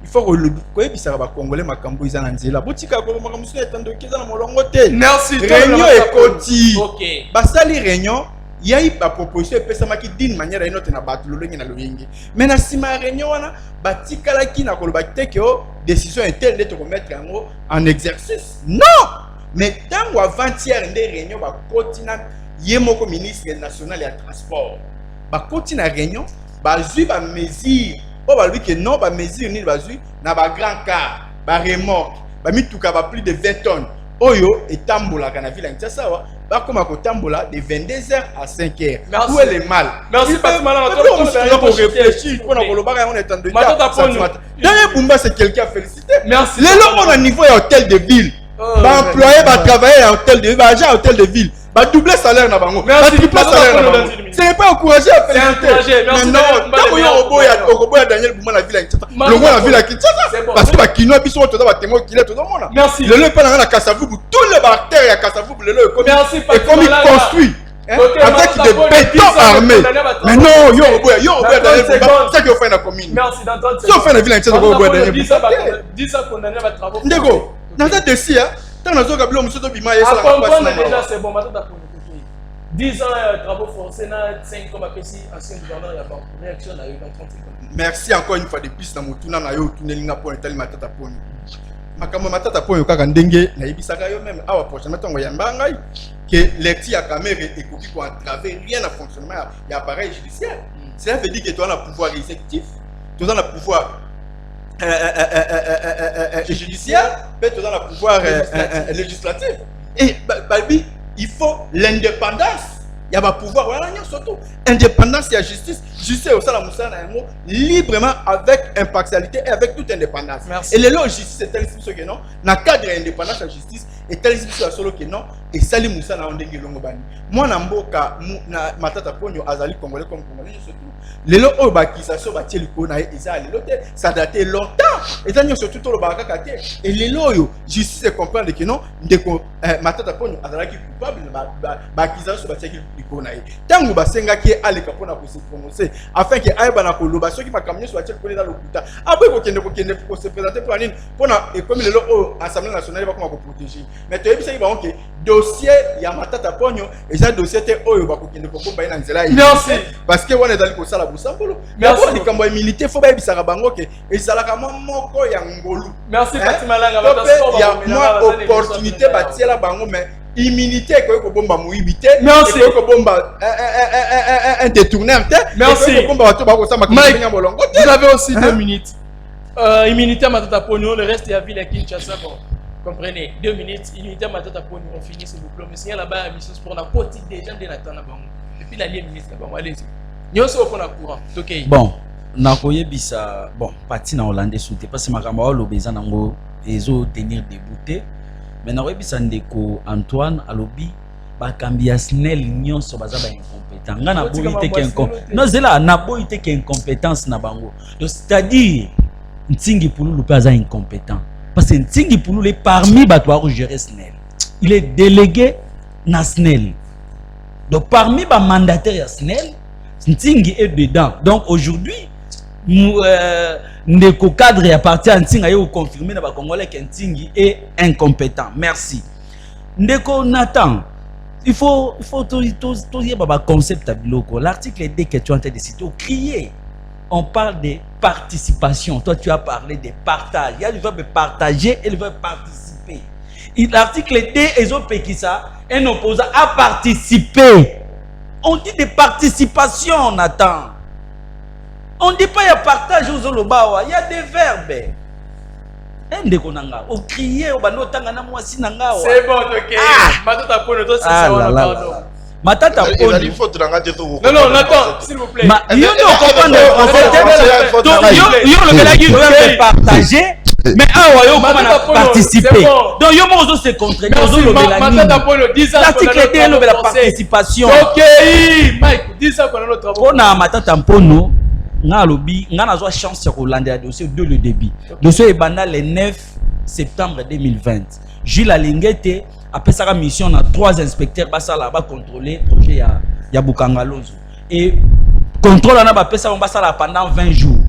il faut ko yebisa ba congolais makambo iza na nzela botika ko makambo musu etando kiza na molongo te merci réunion ekoti OK basali réunion il y a eu une proposition qui d'une manière et notre na batu lolenge na loyenge mais na sima réunion wana batikala ki na koloba te que décision est telle de te remettre en exercice non mais tant avant-hier des réunions ba continent yemoko ministre national ya transport ba continent réunion ba zui ba mesure o ba lui que non ba mesure ni ba zui na ba grand car ba remorque ba mituka ba plus de 20 tonnes Oyo et tambola kana ville Kinshasa wa ba koma ko tambola de 22h à 5h. Merci. Où est le mal? Merci Fatima Langa. On réfléchir pour nous colorer on est en deux. Dernier Bumba c'est quelqu'un à féliciter. Merci. Les gens on a niveau à hôtel de ville. Ba employé ba travailler à hôtel de ville, ba agent à hôtel de ville. Ba doubler salaire na bango. Ba tripler salaire na bango. Ce n'est pas encouragé à féliciter. Mais non, tant que yo robo ya Daniel Bumba la ville à Kinshasa. Le roi la ville à Kinshasa parce que ba kino biso to ba témoin qu'il est tout le monde. Merci. Le le pas dans la Kassavubu, tous les bactéries à Kassavubu le le comme il construit. Avec des bétons armés. Mais non, yo robo ya Daniel Bumba, c'est que vous faites la commune. Merci d'entendre. Si on fait la ville à Kinshasa robo ya Daniel Bumba. 10 ans condamné à travaux. Ndeko, dans cette dossier, tant nous avons gablo monsieur to bima ça la comprendre déjà c'est bon maintenant pour 10 ans travaux forcés na 5 comme après si ancien gouverneur il y a pas réaction là dans 30 secondes. Merci encore une fois de plus na motuna na yo tunelinga pour etali matata poni. Makambo matata poni kaka ndenge na yebisaka yo même awa prochainement tango ya mbangai que l'éti à caméra ekoki ko entraver rien à fonctionnement ya appareil judiciaire. Cela veut dire que tu as le pouvoir exécutif, tu as le pouvoir judiciaire, mais tu as le pouvoir législatif. Et Balbi, il faut l'indépendance. Il y a un pouvoir, voilà, surtout indépendance et justice. Justice au sein de librement avec impartialité et avec toute indépendance. Merci. Et les lois justice est tel que non, dans le cadre de l'indépendance et justice, et tel que non, et Sali Moussa na ondenge longo bani. Moi na mboka na matata ponyo azali congolais comme congolais surtout. Les lois au bakisation batie le kona eza les lois ça datait longtemps. Et ça surtout tout le bakaka te. Et les lois justice comprendre que non, ndeko matata ponyo azali coupable bakisation batie le kona. Tango basenga ki aleka pona ko se prononcer afin que aïba na koloba ceux qui m'a camion soit le dans le kuta. Après ko kende pour se présenter pour anine pona et comme les lois assemblée nationale va comment protéger. Mais tu as vu ça, il va que dossier Yamatata Ponyo et ça dossier était oyo bakokende ko komba ina nzela. Merci. Parce que on est dans le sala busambolo. Mais avant les kambo militaire faut ba bisaka bango ke et sala kama moko ya ngolu. Merci Fatima Langa. Il y a moins opportunité batiela bango mais immunité ko bomba muibité. Merci. Ko bomba un détourneur. Merci. Ko bomba bato ba ko sama Mike, vous avez aussi 2 minutes. Immunité à Matata Ponyo, le reste est à Ville à Kinshasa. Comprenez, 2 minutes, immunité à Matata Ponyo, on finit s'il vous plaît. Mais si y a là-bas, mission pour la petite des gens de Nathan là-bas. Depuis la ligne ministre là-bas, allez-y. Nous sommes au courant. Ok. Bon, nakoye bisa bon, parti na Hollandais souté parce que makambo wa lobeza nango ezo tenir débouté. Mais nakoye bisa ndeko Antoine alobi bakambi ya SNEL nyonso baza ba incompétent. Nga na boyite ke incompétent. Non, c'est là na boyite ke incompétence na bango. Donc c'est-à-dire Ntingi Pululu pas incompétent. Parce que Ntingi Pululu est parmi les gérer SNEL. Il est délégué na SNEL. Donc parmi les mandataires à SNEL, Ntingi est dedans. Donc aujourd'hui, Ndeko cadre appartient à Ntingi a confirmé dans les Congolais que Ntingi est incompétent. Merci. Ndeko Nathan, il faut tout le concept à biloko. L'article D que tu es en train de citer, crier. On parle de participation. Toi, tu as parlé de partage. Il y a le verbe partager et le verbe participer. L'article D, Ezopekisa, un opposant à participer. On dit de participation, Nathan. On ne dit pas qu'il y a partage aux Olobawa. Il y a des verbes. On crie, on va noter c'est bon, ok. Matata Ponyo, toi, c'est ça, pardon. Matata Ponyo. Non, non, attends, s'il vous plaît. Il y a le partager, mais participer. Donc, il y a se contredire. L'article D, la participation. Ok, Mike, dis ça qu'on a notre travail. On a Matata Ponyo. Nga lobi, nga na chance de Hollande à dossier de le début. Dossier est banal le 9 septembre 2020. Jules Alingete a fait sa mission à 3 inspecteurs basa là-bas contrôler projet ya Bukangalozo. Et contrôle on a fait ça pendant 20 jours.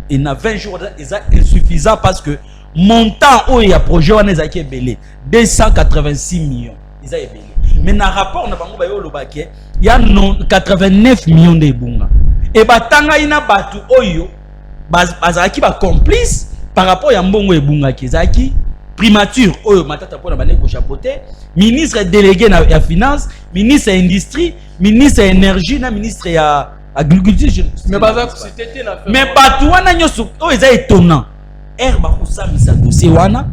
Et na 20 jours c'est insuffisant parce que montant où il y a projet on est qui belé 286 millions. Ils a belé. Mais dans rapport on a bango ba yo lobake, il y a 89 millions de bunga. Et batanga ina batu oyo bazaki ba complice par rapport ya mbongo ebunga kezaki primature oyo Matata Ponyo bane ko chapeauter ministre délégué na ya finance, ministre industrie, ministre énergie na ministre ya agriculture. Mais bazak c'était na mais batu wana nyoso oyo eza étonnant. Ba kusami sa dossier wana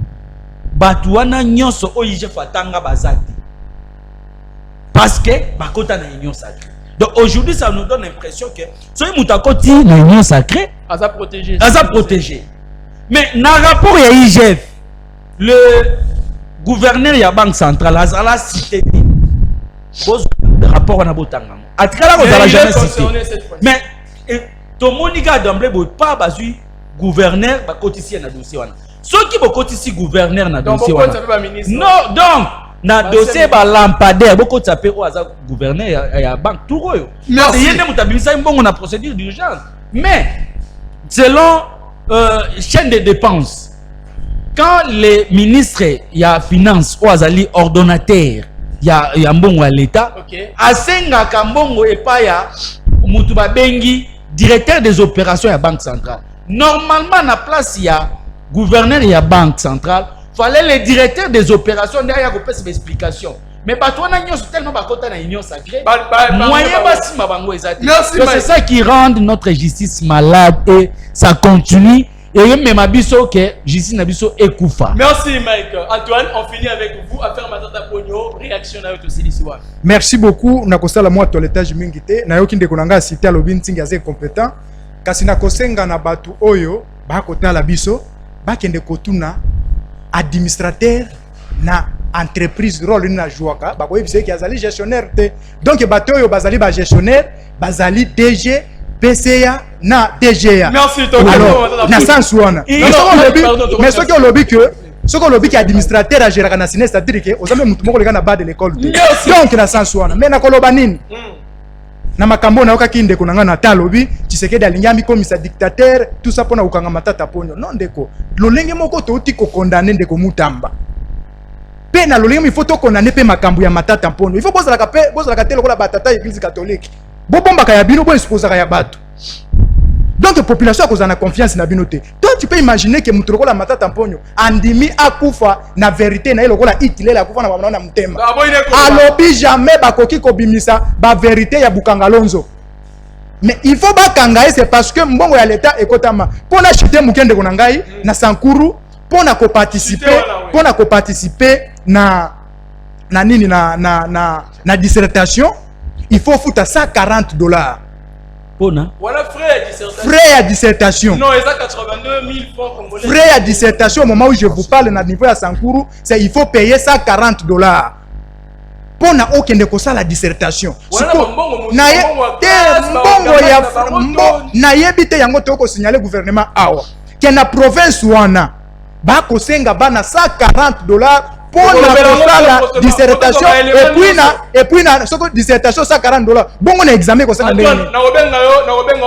Batouana nyonso oije fatanga bazati. Parce que bakota na union sacrée. Donc aujourd'hui ça nous donne l'impression que soy mutakoti na union sacrée, Aza protégé. aza protégé. Mais dans le rapport ya IGF, le gouverneur ya banque centrale azala cité. Pose le rapport on a botanga. Atikala ko zala jamais cité. Mais to monika d'emblée pas bazui gouverneur ba kotisi na dossier wana. Ceux qui bokotisi gouverneur na dossier wana. Non, donc na dossier ba lampadaire boko tapé o aza gouverneur ya banque tout royo. Merci. Yende mutabimisa mbongo na procédure d'urgence. Mais selon chaîne de dépenses, quand les ministres ya finance ou azali ordonnateur ya mbongo à l'état, asenga ka mbongo epa ya mutu ba bengi directeur des opérations ya banque centrale. Normalement na place ya gouverneur ya banque centrale, fallait le directeur des opérations derrière ko pesa explication. Mais batona nyonso tellement bakota na union sacrée. Moyen basi mabango ezati. C'est ça qui rend notre justice malade et ça continue. Et même abisso que justice nabiso ekufa. Merci Mike. Antoine, on finit avec vous. Affaire Matata Pogno, réaction na yoto silisiwa. Merci beaucoup. Nakosala moi toilettage mingité. Na yoki ndeko nanga cité alobi ntingi assez compétent. Kasi nakosenga na batu oyo ba kota la biso ba kende kotuna administrateur na entreprise rôle na jouaka ba ko yebise ki azali gestionnaire te. Donc batu oyo bazali ba gestionnaire, bazali DG PCA na DGA. Merci toi. Alors, na sens wana. Mais ce que lobby que ce que lobby qui administrateur a géré na siné c'est-à-dire que ozame mutu moko leka na bas de l'école. Donc na sens wana. Mais na koloba nini? Na makambo na yoka ndeko nanga na ta lobby Tshisekedi alinyami komisa dictateur tout ça pona ukanga Matata Ponyo. Non ndeko. Lolenge moko to uti ko condamner ndeko Mutamba. Pe na lolenge il faut to condamner pe makambo ya Matata Ponyo. Il faut bozala ka te lokola batata église catholique. Bobomba kaya bino bo exposa kaya bato. Donc la population a cause na confiance na bino te. Toi tu peux imaginer que mutu lokola Matata Ponyo andimi akufa na vérité na lokola itile la kufa na bana na mutema. Alobi jamais bakoki ko bimisa ba vérité ya Bukangalonzo. Mais il faut ba kangaye c'est parce que mbongo ya l'état ekotama. Pona chite mukende konangai na Sankuru pona ko participer na nini na dissertation. Il faut foutre $140. Pona. Voilà dissertation. Frais à dissertation. Non, ils ont 82 000 francs congolais. Frais à dissertation, au moment où je vous parle, na niveau à Sankuru, c'est il faut payer $140. Pona aucun de ça la dissertation. Na yebite yango toko signaler gouvernement awa. Que na province wana ba ko senga bana $140 pour la dissertation et puis na soko dissertation $140. Bon on a examen comme ça na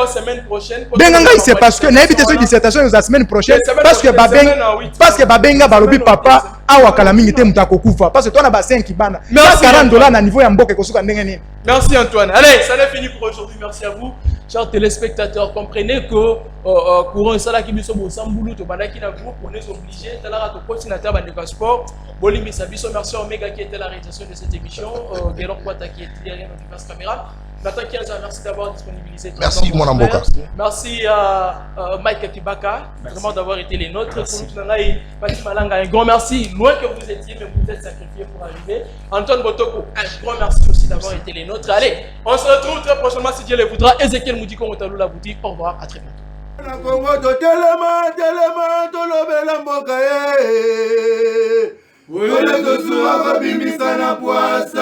semaine prochaine. Benga c'est parce que na éviter cette dissertation la semaine prochaine parce que babenga balobi papa awa kala mingi te mutako kufa parce que toi na ba 5 bana $140 na niveau ya mboka kosuka ndenge nini. Merci Antoine. Allez, ça n'est fini pour aujourd'hui. Merci à vous. Chers téléspectateurs, comprenez que courant ça là qui biso bo sambulu to bandaki na groupe on est obligé talara to coordinateur bandeka sport Bolimi Sabiso. Merci à Omega qui était la réalisation de cette émission, Guélor Kwata qui est derrière notre face caméra. Nathan Kiaza, merci d'avoir disponibilisé. Merci mon Amboka. Merci à Mike Kibaka vraiment d'avoir été les nôtres. Un grand merci. Loin que vous étiez, mais vous êtes sacrifié pour arriver. Antoine Botoko, un grand merci aussi d'avoir été les nôtres. Allez, on se retrouve très prochainement si Dieu le voudra. Ezekiel Moudiko Motalou la boutique. Au revoir, à très bientôt. Wele to suwa kabimisa na pwa